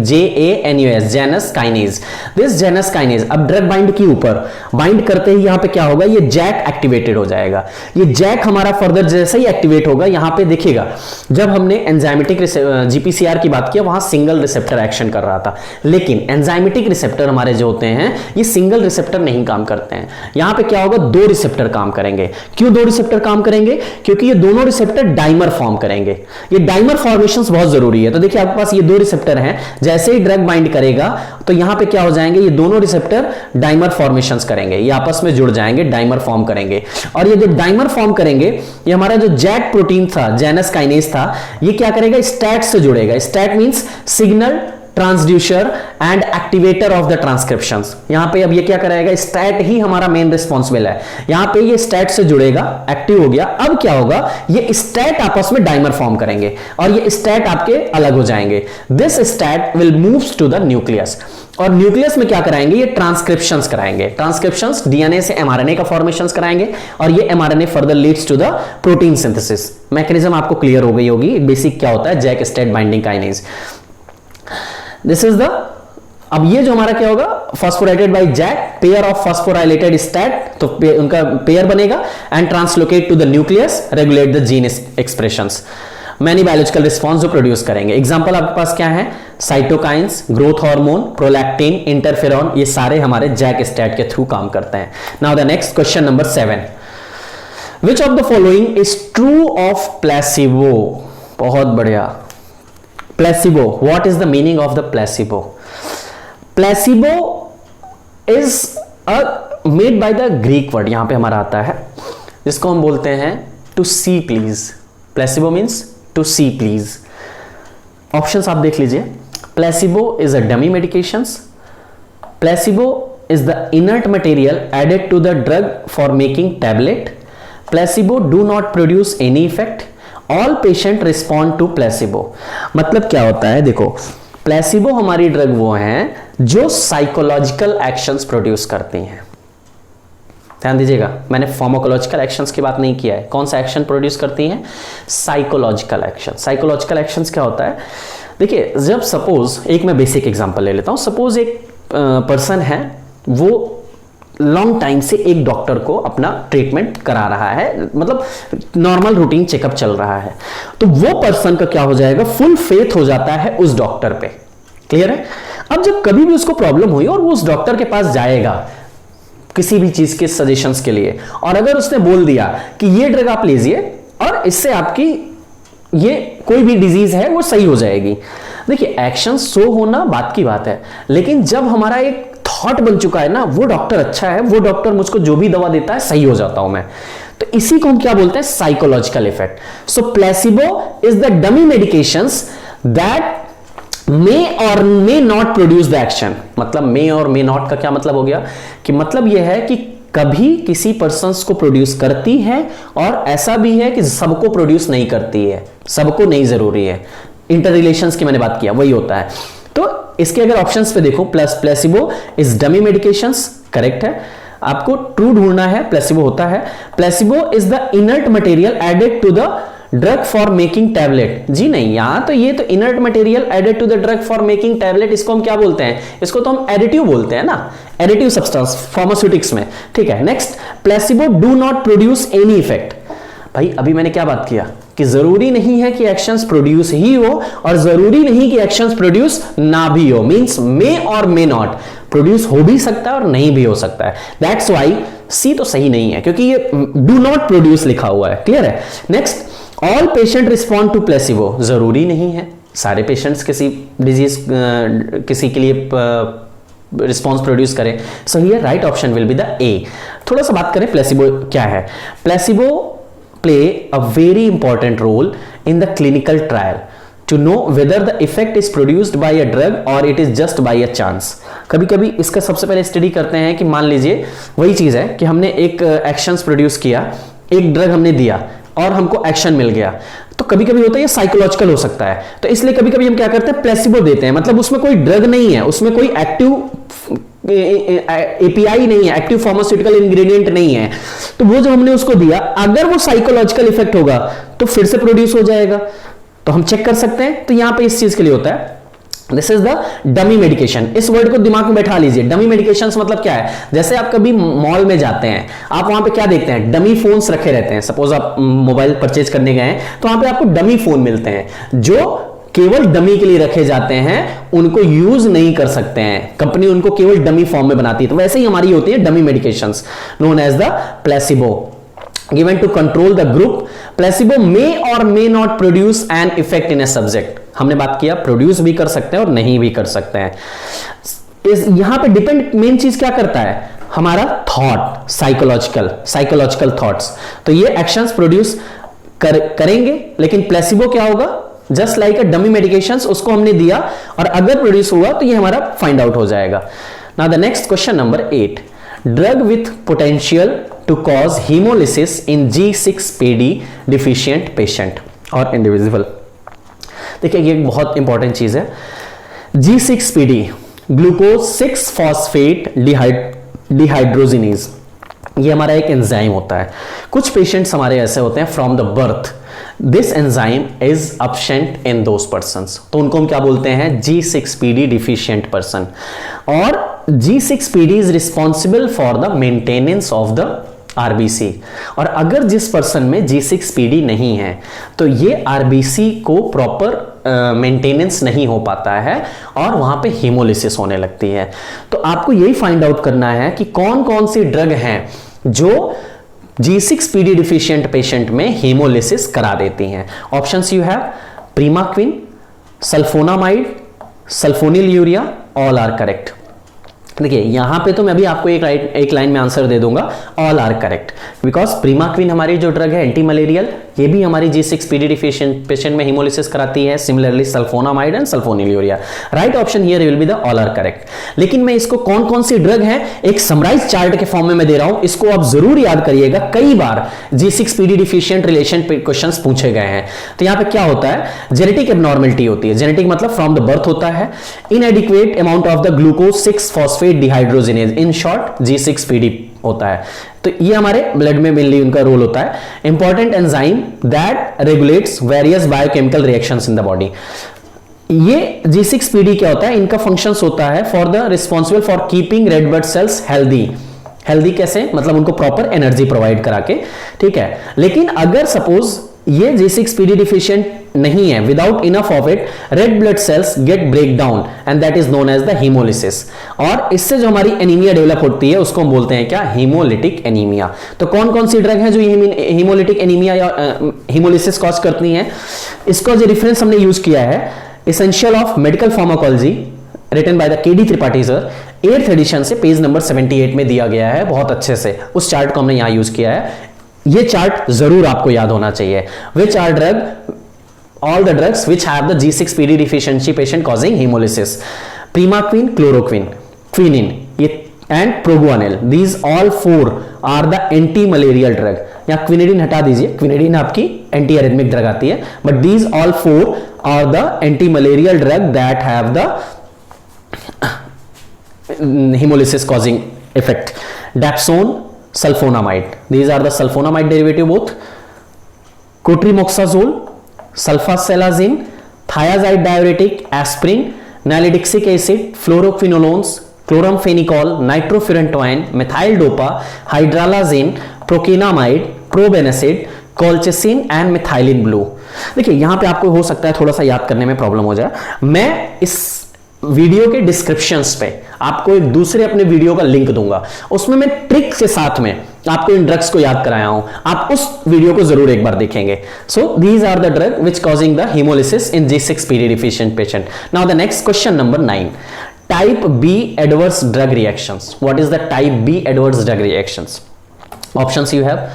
[SPEAKER 1] JANUS, Janus kinase. This Janus kinase अब ड्रग बाइंड की ऊपर बाइंड करते ही यहां पे क्या होगा? ये जैक एक्टिवेटेड हो जाएगा। ये जैक हमारा फर्दर जैसे ही एक्टिवेट होगा, यहां पे देखिएगा जब हमने एंजाइमेटिक GPCR की बात किया वहां सिंगल रिसेप्टर एक्शन कर रहा था, लेकिन एंजाइमेटिक रिसेप्टर हमारे जो होते हैं ये सिंगल रिसेप्टर नहीं काम करते हैं। यहां पे क्या होगा? दो रिसेप्टर काम करेंगे। क्यों दो रिसेप्टर काम करेंगे? क्योंकि ये दोनों रिसेप्टर डाइमर फॉर्म करेंगे। ये डाइमर फॉर्मेशंस बहुत जरूरी है। तो देखिए आपके पास ये दो रिसेप्टर हैं, जैसे ही ड्रग बाइंड करेगा तो यहां पे क्या हो जाएंगे? ये दोनों रिसेप्टर डाइमर फॉर्मेशंस करेंगे, ये आपस में जुड़ जाएंगे, डाइमर फॉर्म करेंगे। और ये जो डाइमर फॉर्म करेंगे, ये हमारा जो जैक प्रोटीन था, जेनस काइनेज था, ये क्या करेगा? स्टैट से जुड़ेगा। STAT means signal transducer and activator of the transcriptions. यहां पे अब ये क्या करेगा? स्टैट ही हमारा मेन रिस्पॉन्सिबल है। यहां पे ये स्टैट से जुड़ेगा, एक्टिव हो गया। अब क्या होगा? ये स्टैट आपस में डाइमर फॉर्म करेंगे और ये स्टैट आपके अलग हो जाएंगे। This STAT will moves to the nucleus, और न्यूक्लियस में क्या कराएंगे? ये ट्रांसक्रिप्शंस कराएंगे। ट्रांसक्रिप्शंस डीएनए से एमआरएनए का फॉर्मेशंस कराएंगे और ये mRNA further leads to the protein synthesis. Mechanism आपको क्लियर हो गई होगी, बेसिक क्या होता है JAK STAT binding kinase. This is the, अब ये जो हमारा क्या होगा? Phosphorylated by JAK, pair of phosphorylated STAT, तो उनका पेयर बनेगा and translocate to the nucleus, regulate the gene expressions. Many biological response जो प्रोड्यूस करेंगे। एग्जांपल आपके पास क्या है? Cytokines, growth hormone, prolactin, interferon, ये सारे हमारे जैक स्टैट के थ्रू काम करते हैं। Now the next question number 7, which of the following is true of placebo? बहुत बढ़िया। Placebo, what is the meaning of the placebo? Placebo is made by the Greek word, यहां पे हमारा आता है, जिसको हम बोलते हैं to see please. Placebo means to see please. Options आप देख लीजिए। Placebo is a dummy medications, placebo is the inert material added to the drug for making tablet, placebo do not produce any effect, all patient respond to placebo. मतलब क्या होता है? देखो, placebo हमारी drug वो हैं जो साइकोलॉजिकल एक्शंस प्रोड्यूस करती हैं। ध्यान दीजिएगा, मैंने फार्माकोलॉजिकल एक्शंस की बात नहीं किया है। कौन सा एक्शन प्रोड्यूस करती हैं? Psychological action. साइकोलॉजिकल एक्शंस क्या होता है? देखिए, जब सपोज एक मैं बेसिक एग्जांपल ले लेता हूं। सपोज एक पर्सन है, वो लॉन्ग टाइम से एक डॉक्टर को अपना ट्रीटमेंट करा रहा है, मतलब नॉर्मल रूटीन चेकअप चल रहा है, तो वो पर्सन का क्या हो जाएगा? फुल फेथ हो जाता है उस डॉक्टर पे। क्लियर है? अब जब कभी भी उसको प्रॉब्लम हुई और वो उस डॉक्टर के पास जाएगा किसी भी चीज के सजेशंस के लिए, और अगर उसने बोल दिया कि ये ड्रग आप लीजिए और इससे आपकी ये कोई भी डिजीज है वो सही हो जाएगी। देखिए, एक्शन सो होना बात की बात है, लेकिन जब हमारा एक थॉट बन चुका है ना, वो डॉक्टर अच्छा है, वो डॉक्टर मुझको जो भी दवा देता है सही हो जाता हूं मैं, तो इसी को हम क्या बोलते हैं? Psychological effect. So placebo is the dummy medications that may or may not produce the action. मतलब मे और मे नॉट का क्या मतलब हो गया? कि मतलब यह है कि कभी किसी पर्सन्स को प्रोड्यूस करती है और ऐसा भी है कि सबको प्रोड्यूस नहीं करती है, सबको नहीं जरूरी है। इंटर रिलेशंस की मैंने बात किया, वही होता है। तो इसके अगर ऑप्शंस पे देखो, placebo is dummy medications, correct है। आपको ट्रू ढूंढना है, प्लेसिबो होता है। Placebo is the inert material added to the drug for making tablet. जी नहीं, यहां तो ये तो inert material added to the drug for making tablet, इसको हम क्या बोलते हैं? इसको तो हम एडिटिव बोलते हैं ना, एडिटिव सब्सटेंस फार्मास्यूटिक्स में। ठीक है, next, placebo do not produce any effect. भाई अभी मैंने क्या बात किया कि जरूरी नहीं है कि एक्शंस प्रोड्यूस ही हो और जरूरी नहीं कि एक्शंस प्रोड्यूस ना भी हो। Means may or may not, produce हो भी सकता है और नहीं भी हो सकता है। दैट्स व्हाई सी तो सही नहीं है, क्योंकि ये डू नॉट प्रोड्यूस लिखा हुआ है। क्लियर है? Next, all patient respond to placebo, जरूरी नहीं है सारे पेशेंट्स किसी डिजीज किसी के लिए रिस्पॉन्स प्रोड्यूस करें। So here right option will be the A. थोड़ा सा बात करें प्लेसिबो क्या है। Placebo play a very important role in the clinical trial to know whether the effect is produced by a drug or it is just by a chance। कभी कभी इसका सबसे पहले स्टडी करते हैं कि मान लीजिए वही चीज है कि हमने एक एक्शंस प्रोड्यूस किया, एक ड्रग हमने दिया, और हमको एक्शन मिल गया, तो कभी कभी होता है ये साइकोलॉजिकल हो सकता है, तो इसलिए कभी कभी हम क्या करते हैं, प्लेसिबो देते हैं, मतलब उसमें कोई ड्रग नहीं है, उसमें कोई एक्टिव एपीआई नहीं है, एक्टिव फार्मास्यूटिकल इंग्रेडिएंट नहीं है, तो वो जब हमने उसको दिया, अगर वो साइकोलॉजिकल इफेक्ट होगा तो फिर से प्रोड्यूस हो जाएगा, तो हम चेक कर सकते हैं। तो यहां पे इस चीज के लिए होता है, this is the dummy medication. इस वर्ड को दिमाग में बैठा लीजिए, डमी मेडिकेशन मतलब क्या है, जैसे आप कभी मॉल में जाते हैं, आप वहां पे क्या देखते हैं, डमी फोन्स रखे रहते हैं। सपोज आप मोबाइल परचेज करने गए हैं, तो वहां पे आपको डमी फोन मिलते हैं जो केवल डमी के लिए रखे जाते हैं, उनको यूज नहीं कर सकते हैं, कंपनी उनको केवल डमी फॉर्म में बनाती है। तो वैसे ही हमारी होती है dummy medications known as the placebo, given to control the group. Placebo may or may not produce an effect in a subject. हमने बात किया प्रोड्यूस भी कर सकते हैं और नहीं भी कर सकते हैं। यहां पे डिपेंड मेन चीज क्या करता है, हमारा थॉट, साइकोलॉजिकल थॉट्स। तो ये एक्शंस प्रोड्यूस करेंगे, लेकिन प्लेसिबो क्या होगा, जस्ट लाइक अ डमी मेडिकेशंस, उसको हमने दिया और अगर प्रोड्यूस हुआ तो ये हमारा फाइंड आउट हो जाएगा। Now the next question number 8, drug with potential to cause haemolysis in G6PD deficient patient और इंडिविजुअल। देखिए ये एक बहुत इंपॉर्टेंट चीज है, G6PD ग्लूकोज 6 फॉस्फेट डिहाइड्रोजिनेज, ये हमारा एक एंजाइम होता है। कुछ पेशेंट्स हमारे ऐसे होते हैं from the birth this enzyme is absent in those persons, तो उनको हम क्या बोलते हैं, G6PD डिफिशिएंट पर्सन। और G6PD is responsible for the maintenance of the RBC, और अगर जिस पर्सन में G6PD नहीं है तो ये आरबीसी को प्रॉपर मेंटेनेंस नहीं हो पाता है और वहां पे हीमोलिसिस होने लगती है। तो आपको यही फाइंड आउट करना है कि कौन कौन सी ड्रग हैं जो G6PD डिफिशिएंट पेशेंट में हीमोलिसिस करा देती हैं। Options you have primaquine, sulphonamide, sulphonylurea, all are correct. देखिए यहां पे तो मैं अभी आपको एक लाइन में आंसर दे दूंगा, ऑल आर करेक्ट, बिकॉज प्रीमाक्विन हमारी जो ड्रग है एंटी मलेरियल, ये भी हमारी G6PD डिफिशिएंट पेशेंट में हीमोलिसिस कराती है। Similarly sulphonamide and sulphonylurea, right option here will be the all are correct. लेकिन मैं इसको कौन कौन सी ड्रग है एक समराइज चार्ट के फॉर्म में मैं दे रहा हूं, इसको आप जरूर याद करिएगा, कई बार G6PD डिफिशिएंट रिलेशन पे क्वेश्चंस पूछे गए हैं। तो यहां पे क्या होता है, जेनेटिक एबनॉर्मलिटी होती है, जेनेटिक मतलब फ्रॉम द बर्थ होता है, इनएडिक्वेट amount of the glucose 6 phosphate dehydrogenase, in short G6PD होता है। तो ये हमारे ब्लड में मेनली उनका रोल होता है। Important enzyme that regulates various biochemical reactions in the body. ये G6PD क्या होता है, इनका फंक्शंस होता है for the responsible for keeping red blood sales healthy. Healthy कैसे, मतलब उनको प्रॉपर एनर्जी प्रोवाइड करा के, ठीक है। लेकिन अगर सपोज ये G6PD डिफिशिएंट नहीं है, without enough of it red blood cells get break down and that is known as the haemolysis, और इससे जो हमारी एनीमिया डेवलप होती है उसको हम बोलते हैं क्या, हीमोलिटिक एनीमिया। तो कौन कौन सी ड्रग है जो हीमोलिटिक एनीमिया या हीमोलिसिस कॉज करती हैं, इसका जो रेफरेंस हमने यूज किया है essential of medical pharmacology written by the KD Tripathi sir, 8th edition से पेज नंबर 78 में दिया गया है, बहुत अच्छे से उस चार्ट को हमने यहां यूज किया है। ये चार्ट जरूर आपको याद होना चाहिए, which are drug, all the drugs which have the G6PD deficiency patient causing hemolysis, Primaquine, Chloroquine, Quinine and Proguanil, these all 4 are the anti-malarial drug। या क्विनिडीन हटा दीजिए, क्विनिडीन आपकी एंटी एरिथमिक ड्रग आती है, but these all 4 are the anti-malarial drug that have the hemolysis causing effect। Dapsone, sulfonamide, these are the sulfonamide derivative both, cotrimoxazole, sulphasalazine, thiazide diuretic, aspirin, nalidixic acid, fluoroquinolones, chloramphenicol, nitrofurantoin, methyldopa, hydralazine, procainamide, probenecid, colchicine and methylene blue. देखिए यहां पे आपको हो सकता है थोड़ा सा याद करने में प्रॉब्लम हो जाए, मैं इस वीडियो के डिस्क्रिप्शंस पे आपको एक दूसरे अपने वीडियो का लिंक दूंगा, उसमें मैं ट्रिक के साथ में आपको इन ड्रग्स को याद कराया हूं, आप उस वीडियो को जरूर एक बार देखेंगे। So these are the drug which causing the haemolysis in G6PD deficient patient. Now the next question number 9, type B adverse drug reactions. What is the type B adverse drug reactions? Options you have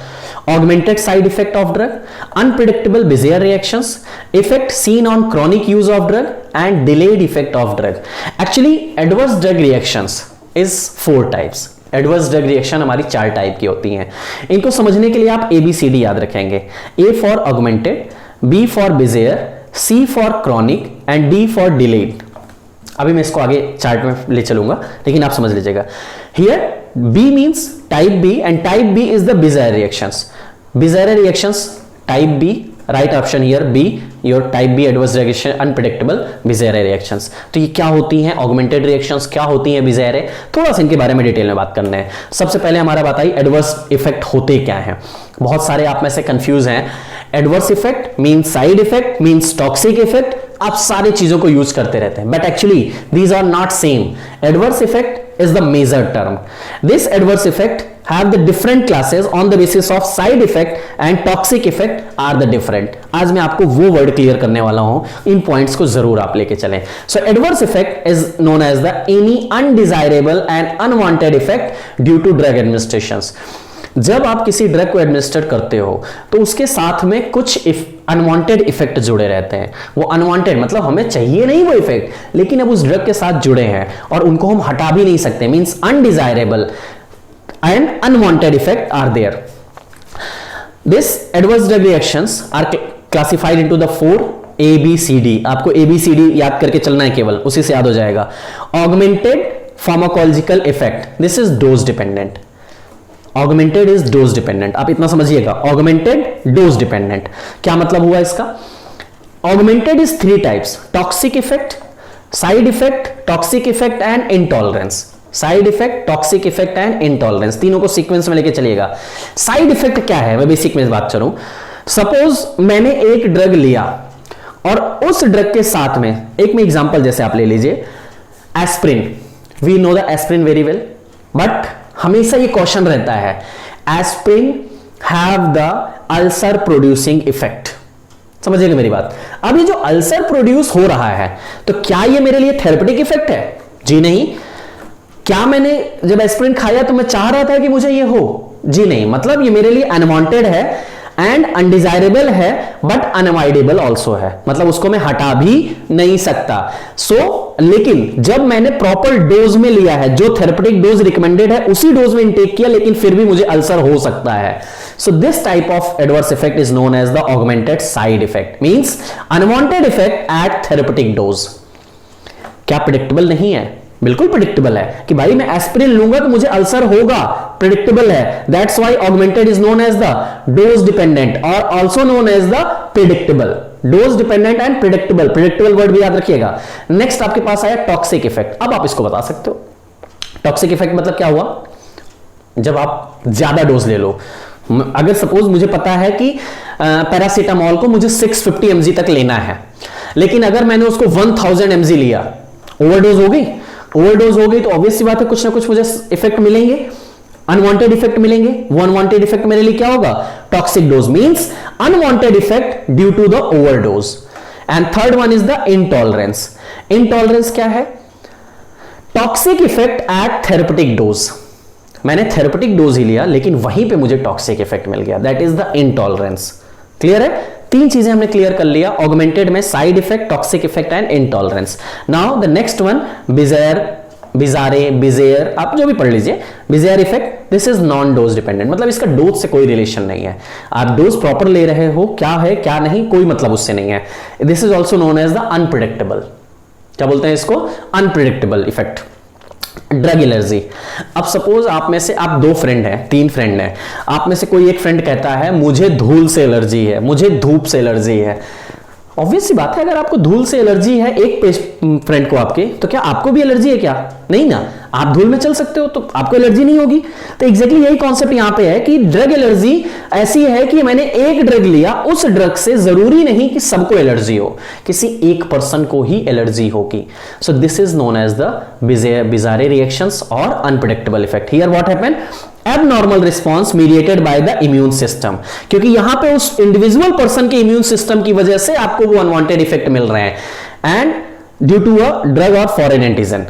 [SPEAKER 1] augmented side effect of drug, unpredictable Bezier reactions, effect seen on chronic use of drug and delayed effect of drug। Actually adverse drug reactions is 4 types, adverse drug reaction हमारी 4 type की होती हैं। इनको समझने के लिए आप ABCD याद रखेंगे। A for augmented, B for bizarre, C for chronic and D for delayed. अभी मैं इसको आगे चार्ट में ले चलूंगा, लेकिन आप समझ लीजिएगा। Here B means type B and type B is the bizarre reactions. Bizarre reactions type B, right option here B, your type B adverse reaction unpredictable bizarre reactions. तो ये क्या होती हैं ऑगमेंटेड रिएक्शंस, क्या होती हैं बिजेयर, थोड़ा सा इनके बारे में डिटेल में बात करना है। सबसे पहले हमारा बात आई एडवर्स इफेक्ट होते क्या हैं। बहुत सारे आप में से कंफ्यूज हैं। Adverse effect means side effect, means toxic effect, आप सारी चीजों को यूज करते रहते हैं, but actually these are not same. Adverse effect is the major term. This adverse effect have the different classes on the basis of side effect and toxic effect are the different। आज मैं आपको वो word clear करने वाला हूं, इन points को जरूर आप लेके चलें। So adverse effect is known as the any undesirable and unwanted effect due to drug administrations। जब आप किसी ड्रग को एडमिनिस्टर करते हो तो उसके साथ में कुछ अनवांटेड इफेक्ट जुड़े रहते हैं। वो अनवांटेड मतलब हमें चाहिए नहीं वो इफेक्ट, लेकिन अब उस ड्रग के साथ जुड़े हैं और उनको हम हटा भी नहीं सकते, means undesirable and unwanted effect are there। This adverse drug reactions are classified into the 4 ABCD। आपको ABCD याद करके चलना है, केवल उसी से याद हो जाएगा। Augmented pharmacological effect, this is dose dependent। Augmented is dose dependent, आप इतना समझिएगा। Augmented dose dependent क्या मतलब हुआ इसका? Augmented is 3 types: toxic effect, side effect, toxic effect and intolerance। Side effect, toxic effect and intolerance, तीनों को sequence में लेके चलिएगा। साइड इफेक्ट क्या है, मैं बेसिक में बात करूं। सपोज मैंने एक ड्रग लिया और उस ड्रग के साथ में एक में एग्जांपल जैसे आप ले लीजिए aspirin. We know the aspirin very well, but हमेशा ये क्वेश्चन रहता है aspirin have the ulcer producing effect. समझिएगा मेरी बात। अब ये जो अल्सर प्रोड्यूस हो रहा है तो क्या ये मेरे लिए थेरेपेटिक इफेक्ट है? जी नहीं। क्या मैंने जब एस्प्रिन खाया तो मैं चाह रहा था कि मुझे ये हो? जी नहीं। मतलब ये मेरे लिए अनवांटेड है एंड अनडिजायरेबल है, बट अनअवॉइडेबल ऑल्सो है, मतलब उसको मैं हटा भी नहीं सकता। लेकिन जब मैंने प्रॉपर डोज में लिया है, जो थेरेपेटिक डोज रिकमेंडेड है उसी डोज में इनटेक किया, लेकिन फिर भी मुझे अल्सर हो सकता है। So this type of adverse effect is known as the augmented side effect, means unwanted effect at therapeutic dose. क्या प्रेडिक्टेबल नहीं है? बिल्कुल प्रेडिक्टेबल है कि भाई मैं एस्पिरिन लूंगा तो मुझे अल्सर होगा, प्रेडिक्टेबल है। That's why augmented is known as the dose dependent और also known as the predictable. Dose dependent and predictable, predictable word भी याद रखिएगा। नेक्स्ट आपके पास आया टॉक्सिक इफेक्ट। अब आप इसको बता सकते हो टॉक्सिक इफेक्ट मतलब क्या हुआ? जब आप ज्यादा डोज ले लो, अगर सपोज मुझे पता है कि पैरासीटामोल को मुझे 650 mg तक लेना है, लेकिन अगर मैंने उसको 1000 mg लिया, ओवरडोज हो गई। ओवरडोज हो गई तो ऑब्वियस सी बात है कुछ ना कुछ मुझे इफेक्ट मिलेंगे, अनवांटेड इफेक्ट मिलेंगे। वो अनवांटेड इफेक्ट मेरे लिए क्या होगा? Toxic dose, means unwanted effect due to the overdose. And third one is the intolerance. Intolerance क्या है? Toxic effect at therapeutic dose. मैंने थेरेपेटिक डोज ही लिया लेकिन वहीं पे मुझे टॉक्सिक इफेक्ट मिल गया, that is the intolerance. Clear है? 3 चीजें हमने क्लियर कर लिया ऑगमेंटेड में, side effect, toxic effect and intolerance. Now the next one bizarre, bizarre, bizarre, आप जो भी पढ़ लीजिए। Bizarre effect, this is non dose dependent, मतलब इसका डोज से कोई रिलेशन नहीं है। आप डोज प्रॉपर ले रहे हो, क्या है क्या नहीं कोई मतलब उससे नहीं है। This is also known as the unpredictable. क्या बोलते हैं इसको? Unpredictable effect. Drug allergy. अब सपोज आप में से, आप 2 फ्रेंड हैं, 3 फ्रेंड हैं, आप में से कोई एक फ्रेंड कहता है मुझे धूल से एलर्जी है, मुझे धूप से एलर्जी है। ऑब्वियस सी बात है, अगर आपको धूल से एलर्जी है एक फ्रेंड को आपके, तो क्या आपको भी एलर्जी है क्या? नहीं ना। आप धूल में चल सकते हो तो आपको एलर्जी नहीं होगी। तो एग्जैक्टली यही कॉन्सेप्ट यहां पे है कि ड्रग एलर्जी ऐसी है कि मैंने एक ड्रग लिया, उस ड्रग से जरूरी नहीं कि सबको एलर्जी हो, किसी एक पर्सन को ही एलर्जी होगी। So this is known as the bizarre reactions और unpredictable effect. Here what happened? Abnormal response mediated by the immune system, क्योंकि यहां पे उस इंडिविजुअल पर्सन के इम्यून सिस्टम की वजह से आपको वो अनवांटेड इफेक्ट मिल रहे हैं and due to a drug और फॉरेन एंटीजन।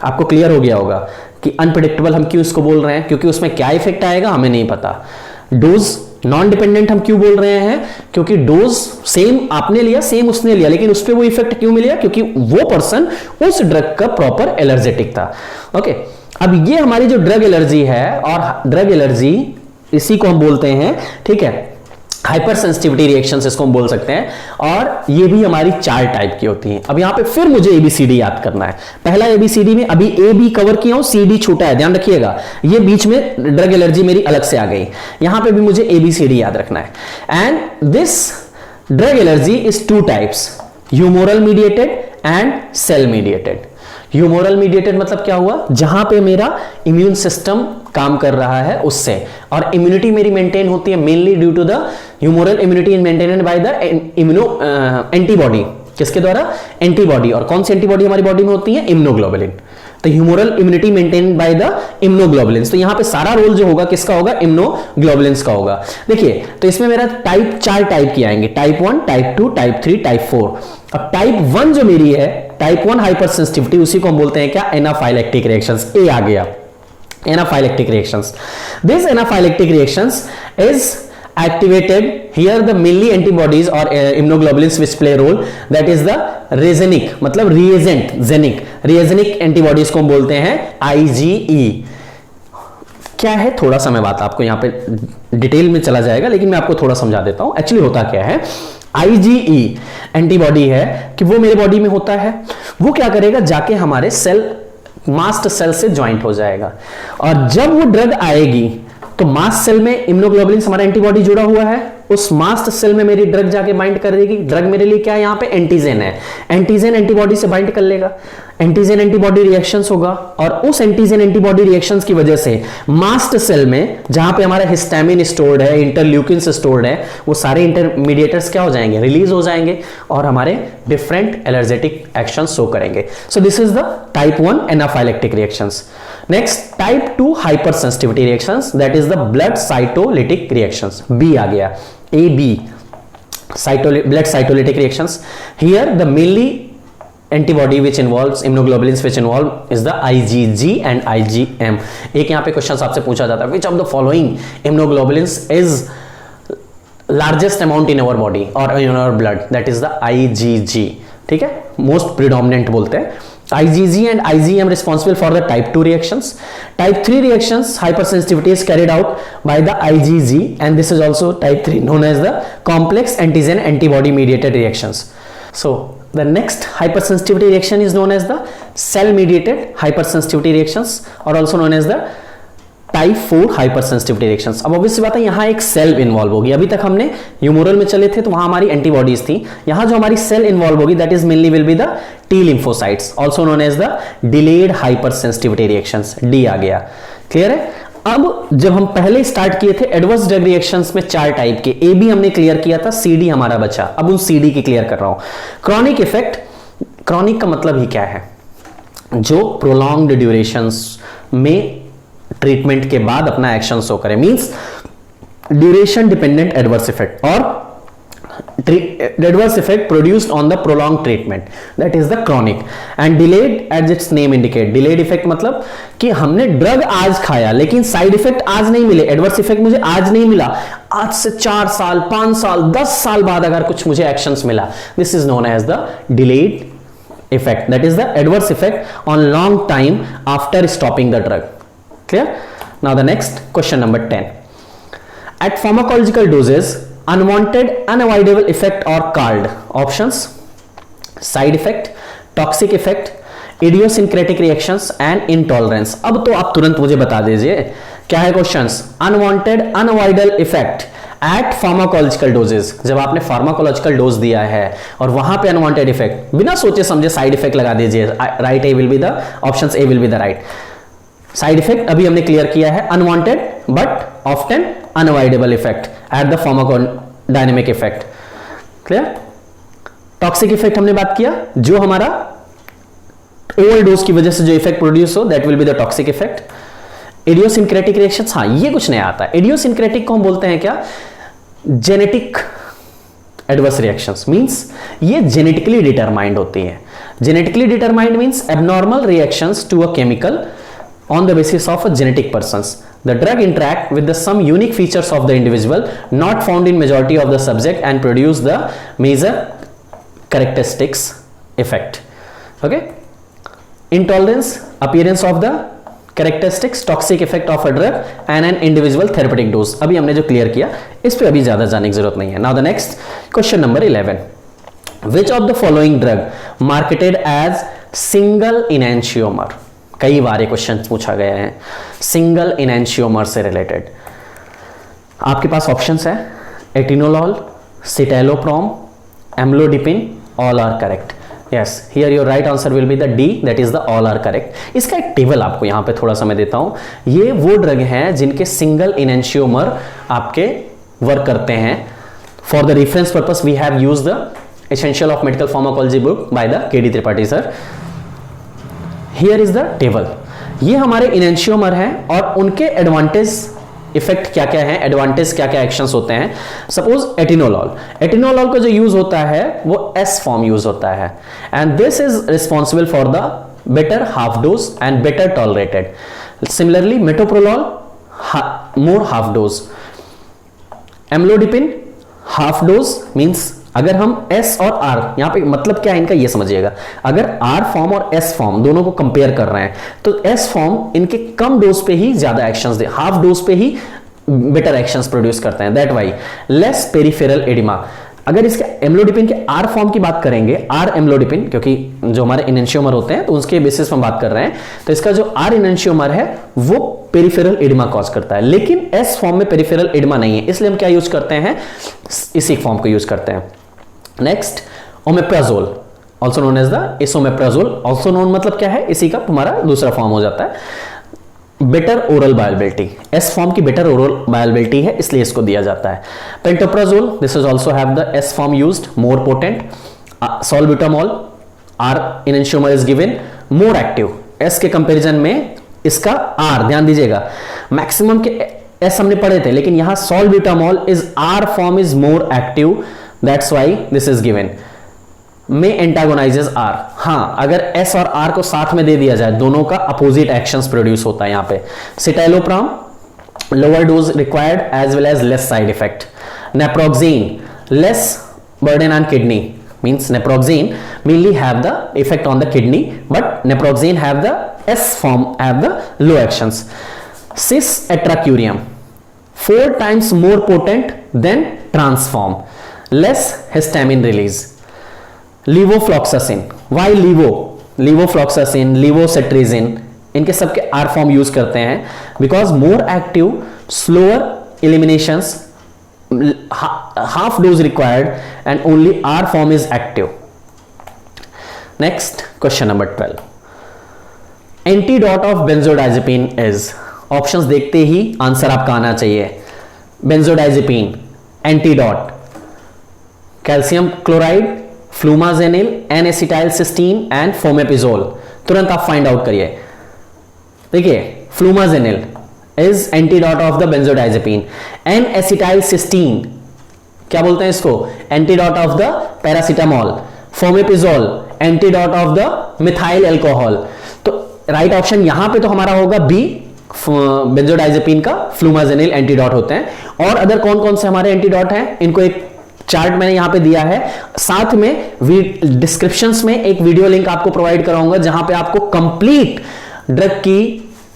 [SPEAKER 1] आपको क्लियर हो गया होगा कि अनप्रेडिक्टेबल हम क्यों इसको बोल रहे हैं, क्योंकि उसमें क्या इफेक्ट आएगा हमें नहीं पता। डोज नॉन डिपेंडेंट हम क्यों बोल रहे हैं? क्योंकि डोज सेम आपने लिया, सेम उसने लिया, लेकिन उस पर वो इफेक्ट क्यों मिला? क्योंकि वो पर्सन उस ड्रग का प्रॉपर एलर्जेटिक था। ओके, अब ये हमारी जो ड्रग एलर्जी है, और ड्रग एलर्जी इसी को हम बोलते हैं, ठीक है, हाइपर सेंसिटिविटी रिएक्शंस इसको हम बोल सकते हैं, और ये भी हमारी 4 टाइप की होती हैं। अब यहां पे फिर मुझे एबीसीडी याद करना है। पहला एबीसीडी में अभी ए बी कवर किया हूं, सी डी छूटा है, ध्यान रखिएगा। ये बीच में ड्रग एलर्जी मेरी अलग से आ गई, यहां पे भी मुझे एबीसीडी याद रखना है। And this drug allergy is 2 types, humoral mediated and cell mediated. Humoral mediated मतलब क्या हुआ, जहां पे मेरा इम्यून सिस्टम काम कर रहा है उससे, और इम्यूनिटी मेरी मेंटेन होती है mainly due to the humoral immunity maintained by the immuno antibody. किसके द्वारा? एंटीबॉडी। और कौन सी एंटीबॉडी हमारी बॉडी में होती है? इम्यूनोग्लोबुलिन। तो humoral immunity maintained by the immunoglobulins. तो यहां पे सारा रोल जो होगा किसका होगा? इम्यूनोग्लोबुलिन्स का होगा। देखिए, तो इसमें मेरा टाइप 4 टाइप की आएंगे, टाइप 1, टाइप 2, टाइप 3, टाइप 4। अब टाइप 1 जो मेरी है, टाइप 1 हाइपर सेंसिटिविटी, उसी को हम बोलते हैं क्या? Anaphylactic reactions. ए आ गया, anaphylactic reactions. This anaphylactic reactions is activated here the mainly antibodies or immunoglobulins which play a role, that is the resenic मतलब reagent zenic reagenic antibodies को हम बोलते हैं IgE। क्या है, थोड़ा सा मैं बात आपको यहाँ पे डिटेल में चला जाएगा, लेकिन मैं आपको थोड़ा समझा देता हूं। एक्चुअली होता क्या है, IgE एंटीबॉडी है कि वो मेरे बॉडी में होता है, वो क्या करेगा, जाके हमारे सेल मास्ट सेल से ज्वाइंट हो जाएगा, और जब वो ड्रग आएगी तो मास्ट सेल में इम्यूनोग्लोबुलिन हमारा एंटीबॉडी जुड़ा हुआ है, उस मास्ट सेल में मेरी ड्रग जाके बाइंड कर देगी। ड्रग मेरे लिए क्या है, यहां पे एंटीजन है, एंटीजन एंटीबॉडी से बाइंड कर लेगा, एंटीजन एंटीबॉडी रिएक्शंस होगा, और उस एंटीजन एंटीबॉडी रिएक्शंस की वजह से मास्ट सेल में जहां पे हमारा हिस्टामिन स्टोर्ड है, इंटरल्यूकिन्स स्टोर्ड है, वो सारे इंटरमीडिएटर्स क्या हो जाएंगे, रिलीज हो जाएंगे, और हमारे डिफरेंट एलर्जेटिक एक्शंस शो करेंगे। So this is the type 1 anaphylactic reactions. Next type 2 hyper sensitivity reactions, that is the blood cytolytic reactions. B आ गया, AB, blood cytolytic reactions. Here the mainly antibody which involves immunoglobulins which involve is the IgG and IgM. एक यहाँ पे question आपसे पूछा जाता है, which of the following immunoglobulins is largest amount in our body or in our blood? That is the IgG. ठीक है, most predominant बोलते हैं। IgG and IgM responsible for the type 2 reactions. Type 3 reactions, hypersensitivity is carried out by the IgG, and this is also type 3, known as the complex antigen antibody mediated reactions. So the next hypersensitivity reaction is known as the cell mediated hypersensitivity reactions, or also known as the type 4 hyper sensitivity reactions. अब obviously बात है, यहां एक cell involve होगी। अभी तक हमने humoral में चले थे तो वहां हमारी एंटीबॉडीज थी, यहां जो हमारी सेल इन्वॉल्व होगी that is mainly will be the T lymphocytes, also known as the delayed hyper sensitivity reactions. D आ गया, क्लियर है। अब जब हम पहले स्टार्ट किए थे एडवर्स ड्रग रिएक्शंस में 4 टाइप के, ए बी हमने क्लियर किया था, सी डी हमारा बचा, अब उन सी डी की क्लियर कर रहा हूं। क्रॉनिक इफेक्ट, क्रॉनिक का मतलब ही क्या है, जो प्रोलॉन्ग्ड ड्यूरेशंस में ट्रीटमेंट के बाद अपना एक्शन शो करे, means duration dependent adverse effect और adverse effect produced on the prolong treatment, that is the chronic. And delayed as its name indicate, delayed effect मतलब कि हमने ड्रग आज खाया लेकिन साइड इफेक्ट आज नहीं मिले, एडवर्स इफेक्ट मुझे आज नहीं मिला, आज से 4 साल 5 साल 10 साल बाद अगर कुछ मुझे एक्शंस मिला, this is known as the delayed effect, that is the adverse effect on long time after stopping the drug. Clear? Now the next question number 10. At pharmacological doses, unwanted, unavoidable effect are called options: side effect, toxic effect, idiosyncratic reactions and intolerance. अब तो आप तुरंत मुझे बता दीजिए क्या है questions. Unwanted, unavoidable effect at pharmacological doses, जब आपने फार्माकोलॉजिकल डोज दिया है और वहां पे अनवांटेड इफेक्ट, बिना सोचे समझे साइड इफेक्ट लगा दीजिए। Right A will be the option, A will be the right. Side effect अभी हमने क्लियर किया है, unwanted but often unavoidable effect at the pharmacodynamic effect, clear. Toxic effect हमने बात किया, जो हमारा ओवरडोज की वजह से जो इफेक्ट प्रोड्यूस हो, that will be the toxic effect. Idiosyncratic reactions, हाँ ये कुछ नया आता है। इडियोसिंक्रेटिक को हम बोलते हैं क्या, जेनेटिक एडवर्स रिएक्शंस, मींस ये जेनेटिकली डिटरमाइंड होती है। Genetically determined means abnormal reactions to a chemical on the basis of a genetic persons. The drug interact with the some unique features of the individual not found in majority of the subject and produce the major characteristics effect. Okay. Intolerance, appearance of the characteristics, toxic effect of a drug and an individual therapeutic dose. अभी हमने जो clear किया इस पे अभी ज्यादा जाने की जरूरत नहीं है। Now the next question number 11, which of the following drug marketed as single enantiomer. कई बार ये क्वेश्चन पूछा गया है सिंगल इनैंशियोमर से रिलेटेड। आपके पास ऑप्शंस है atenolol, citalopram, amlodipine, all are correct. Yes, here your right answer will be the D, that is the all are correct. इसका एक टेबल आपको यहां पे थोड़ा सा मैं देता हूं। ये वो ड्रग हैं जिनके सिंगल इनैंशियोमर आपके वर्क करते हैं। For the reference purpose we have used the essential of medical pharmacology book by the K D Tripathi sir. Here is the table. ये हमारे इनैंशियोमर हैं और उनके एडवांटेज इफेक्ट क्या क्या है, एडवांटेज क्या क्या एक्शंस होते हैं। सपोज एटिनोलॉल, एटिनोलॉल का जो यूज होता है वो एस फॉर्म यूज होता है and this is responsible for the better half dose and better tolerated. Similarly metoprolol more half dose, amlodipine half dose means अगर हम S और R, यहां पे मतलब क्या है इनका ये समझिएगा, अगर R फॉर्म और S फॉर्म दोनों को कंपेयर कर रहे हैं तो S फॉर्म इनके कम डोज पे ही ज्यादा एक्शंस दे, हाफ डोज पे ही बेटर एक्शंस प्रोड्यूस करते हैं, that why less peripheral oedema. अगर इसके एम्लोडिपिन के R फॉर्म की बात करेंगे, R एम्लोडिपिन, क्योंकि जो हमारे इनैंशियोमर होते हैं तो उसके बेसिस पर बात कर रहे हैं, तो इसका जो R इनैंशियोमर है वो पेरिफेरल एडिमा कॉज करता है, लेकिन S फॉर्म में पेरिफेरल एडिमा नहीं है, इसलिए हम क्या यूज करते हैं, इसी फॉर्म को यूज करते हैं। Next omeprazole, also known as the esomeprazole, also known मतलब क्या है, इसी का तुम्हारा दूसरा फॉर्म हो जाता है। Better oral bioavailability, S form की बेटर ओरल बायोअवेलेबिलिटी है इसलिए इसको दिया जाता है। Pantoprazole, this is also have the S form used, more potent. Salbutamol, R enantiomer is given, more active, S के कंपैरिजन में इसका आर, ध्यान दीजिएगा मैक्सिमम के एस हमने पढ़े थे, लेकिन यहां salbutamol is R form is more active, that's why this is given। में एंटागोनाइजेस आर, हां अगर एस और आर को साथ में दे दिया जाए दोनों का अपोजिट एक्शंस प्रोड्यूस होता है यहां पे। Citalopram lower dose required as well as less side effect. Naproxen less burden on kidney, means naproxene mainly have the effect on the kidney, but naproxene have the S form, have the low actions. Cis atracurium 4 times more potent than transform, less histamine release. Levofloxacin, why levo, levofloxacin, levocetirizine, इनके सबके R form use करते हैं because more active, slower eliminations, half dose required and only R form is active. Next question number 12, antidote of benzodiazepine is, options देखते ही answer आपका आना चाहिए। Benzodiazepine antidote, calcium chloride, flumazenil, N acetyl cysteine and fomepizole. तुरंत आप find out करिए। देखिए flumazenil is antidote of the benzodiazepine, N acetyl cysteine क्या बोलते हैं इसको, antidote of the paracetamol, fomepizole antidote of the methyl alcohol. तो right option यहां पे तो हमारा होगा बी, बेंजोडाइजेपिन का फ्लूमाजेनिल एंटीडोट होते हैं। और अदर कौन कौन से हमारे एंटीडोट हैं, इनको एक चार्ट मैंने यहां पे दिया है, साथ में डिस्क्रिप्शंस में एक वीडियो लिंक आपको प्रोवाइड कराऊंगा जहां पे आपको कंप्लीट ड्रग की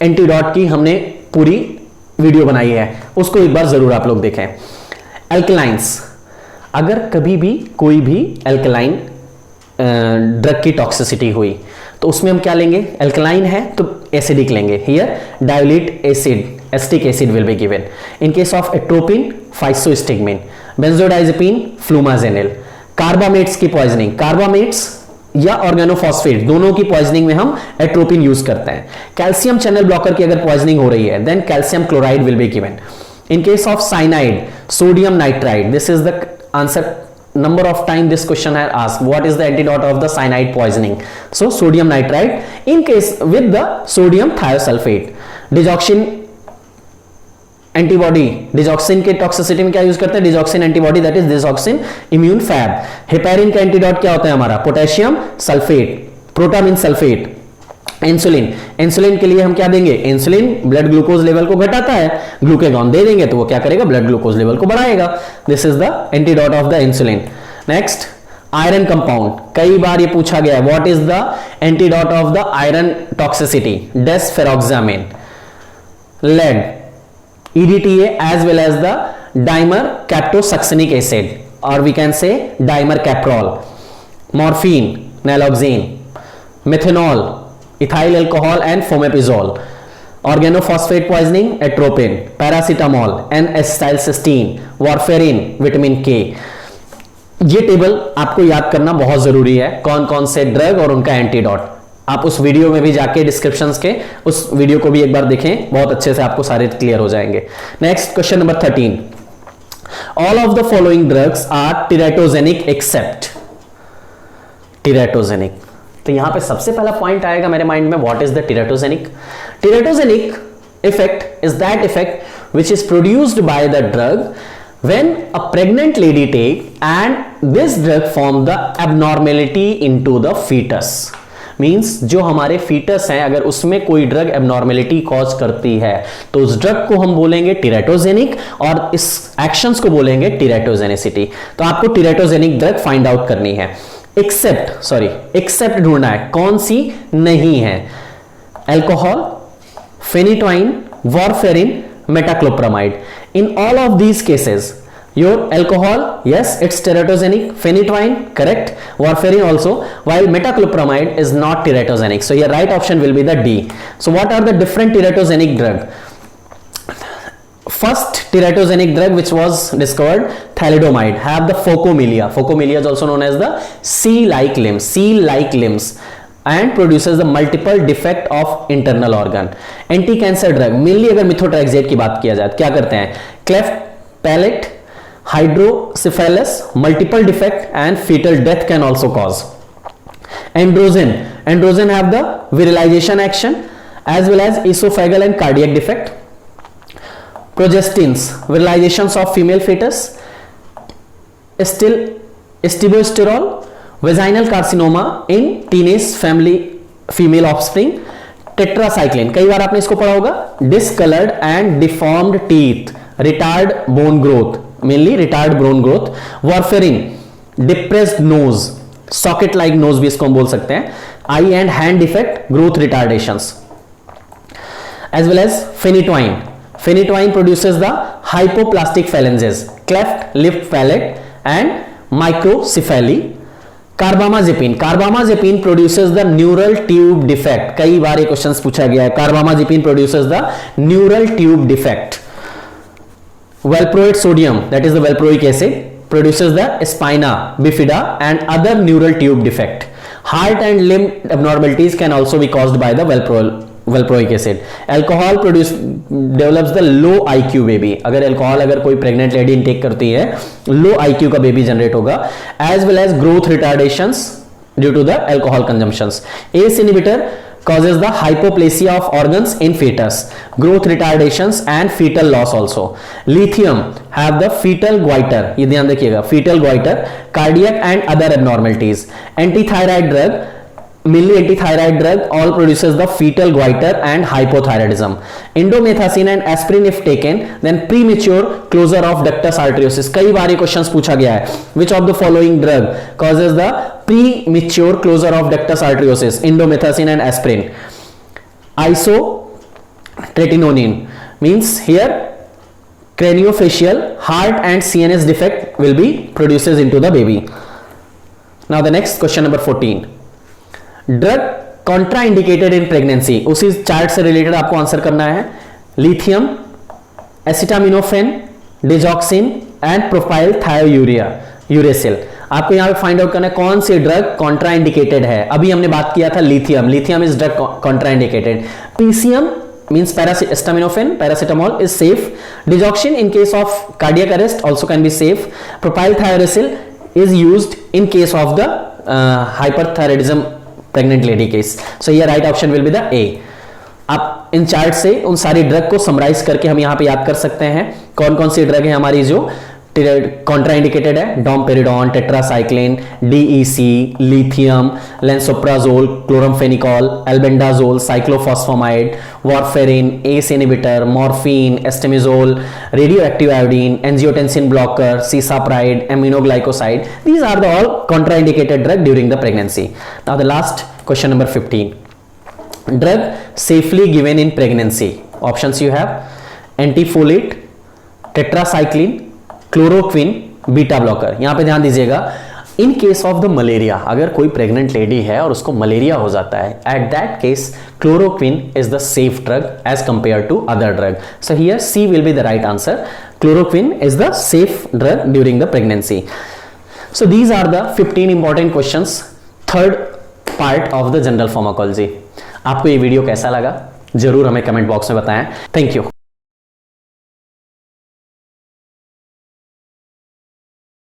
[SPEAKER 1] एंटीडोट की हमने पूरी वीडियो बनाई है, उसको एक बार जरूर आप लोग देखें। एल्कलाइंस, अगर कभी भी कोई भी एल्कलाइन ड्रग की टॉक्सिसिटी हुई तो उसमें हम क्या लेंगे, एल्कलाइन है तो एसिडिक लेंगे। Here dilute acid, acetic acid will be given. In case of atropine physostigmine, benzodiazepine flumazenil. Carbamates की पॉइजनिंग, कार्बामेट्स या ऑर्गेनोफॉस्फेट दोनों की पॉइजनिंग में हम एट्रोपिन यूज करते हैं। कैल्शियम चैनल ब्लॉकर की अगर पॉइजनिंग हो रही है then calcium chloride will be given. In case of cyanide sodium nitride, this is the answer, number of time this question had asked, what is the antidote of the cyanide poisoning, so sodium nitrite in case with the sodium thiosulfate। Digoxin antibody, digoxin के toxicity में क्या use करते हैं, digoxin antibody, that is digoxin immune Fab. Heparin का antidote क्या होता है हमारा, potassium sulphate, protamine sulphate. Insulin, insulin के लिए हम क्या देंगे, इंसुलिन ब्लड ग्लूकोज लेवल को घटाता है, ग्लूकेगॉन दे देंगे तो वो क्या करेगा, ब्लड ग्लूकोज लेवल को बढ़ाएगा। This is the antidote of the insulin. Next iron compound, कई बार ये पूछा गया है, what is the antidote of the iron toxicity, desferrioxamine. Lead, EDTA as well as the dimer captosuccinic acid, or we can say dimer caprol. Morphine, naloxone, methanol, ethyl alcohol and fomepizole. Organophosphate poisoning, atropine. Paracetamol, N-acetylcysteine, warfarin, vitamin K. ये table आपको याद करना बहुत जरूरी है, कौन कौन से ड्रग और उनका एंटीडोट. आप उस वीडियो में भी जाके डिस्क्रिप्शंस के उस वीडियो को भी एक बार देखें, बहुत अच्छे से आपको सारे क्लियर हो जाएंगे. Next question number 13. All of the following drugs are teratogenic except teratogenic. तो यहां पे सबसे पहला पॉइंट आएगा मेरे माइंड में, what is the teratogenic. Teratogenic effect is that effect which is produced by the drug when a pregnant lady take and this drug form the abnormality into the fetus. Means जो हमारे foetus हैं अगर उसमें कोई drug abnormality cause करती है तो उस ड्रग को हम बोलेंगे टेराटोजेनिक और इस एक्शंस को बोलेंगे टेराटोजेनिसिटी. तो आपको टेराटोजेनिक ड्रग फाइंड आउट करनी है. एक्सेप्ट ढूंढना है, कौन सी नहीं है. Alcohol, phenytoin, warfarin, metoclopramide. In all of these cases, your alcohol, yes, it's teratogenic. Phenytoin, correct. Warfarin also, while metoclopramide is not teratogenic. So your right option will be the D. So what are the different teratogenic drug? First teratogenic drug which was discovered, thalidomide, have the phocomelia. Phocomelia is also known as the seal-like limbs. And produces the multiple defect of internal organ. Anti cancer drug mainly अगर methotrexate की बात किया जाए क्या करते हैं, cleft palate, hydrocephalus, multiple defect and fetal death can also cause. Androgen have the virilization action as well as oesophageal and cardiac defect. Progestins, virilization of female fetus. Estibosterol, vaginal carcinoma in teenage family female offspring. Tetracycline, कई बार आपने इसको पढ़ा होगा. Discoloured and deformed teeth, retard bone growth, mainly retard bone growth. Warfarin, depressed nose, socket like nose भी इसको हम बोल सकते हैं. Eye and hand defect, growth retardations. As well as phenytoin produces the hypoplastic phalanges, cleft lip palate and microcephaly. Carbamazepine produces the neural tube defect. कई बार ये questions पूछा गया है. Carbamazepine produces the neural tube defect. Valproate sodium, that is the valproic acid, produces the spina bifida and other neural tube defect. Heart and limb abnormalities can also be caused by the valproic acid. Alcohol develops the low IQ baby. अगर alcohol अगर कोई pregnant lady intake करती है, लो IQ का baby generate होगा. As well as growth retardations due to the alcohol consumptions. ACE inhibitor causes the hypoplasia of organs in fetus, growth retardations and fetal loss also. Lithium have the fetal goiter, ये ध्यान रखिएगा, fetal goiter, cardiac and other abnormalities. Antithyroid drug, mainly antithyroid drug, all produces the fetal goiter and hypothyroidism. Indomethacin and aspirin if taken, then premature closure of ductus arteriosus. कई बार ये questions पूछा गया है. Which of the following drug causes the premature closure of ductus arteriosus? Indomethacin and aspirin. Isotretinoin means here craniofacial, heart and CNS defect will be produces into the baby. Now the next question number 14. Drug contraindicated in pregnancy, उसी chart से related आपको answer करना है. Lithium, acetaminophen, digoxin and propyl thiouracil. आपको यहां पे find out करना है कौन सी ड्रग कॉन्ट्राइंडिकेटेड है. अभी हमने बात किया था lithium is drug contraindicated. PCM means acetaminophen, paracetamol is safe. Digoxin in case of cardiac arrest also can be safe. Propyl thiouracil is used in case of the hyperthyroidism pregnant lady case. So ये right option will be the A. आप इन chart से उन सारी drug को summarise करके हम यहां पे याद कर सकते हैं कौन कौन सी ड्रग है हमारी जो कॉन्ट्राइंडिकेटेड है domperidone, tetracycline, DEC, lithium, lansoprazole, chloramphenicol, albendazole, cyclophosphamide, warfarin, ACE inhibitor, morphine, astemizole, radio active iodine, angiotensin blocker, cisapride, aminoglycoside. These are the all contraindicated drug during the pregnancy. Now the last question number 15. Drug safely given in pregnancy. Options you have: antifolate, tetracycline, chloroquine, beta blocker. यहां पे ध्यान दीजिएगा, in case of the malaria, अगर कोई pregnant lady है और उसको malaria हो जाता है, at that case chloroquine is the safe drug as compare to other drug. So here C will be the right answer. Chloroquine is the safe drug during the pregnancy. So these are the 15 important questions, third part of the general pharmacology. आपको ये video कैसा लगा जरूर हमें comment box में बताएं. Thank you.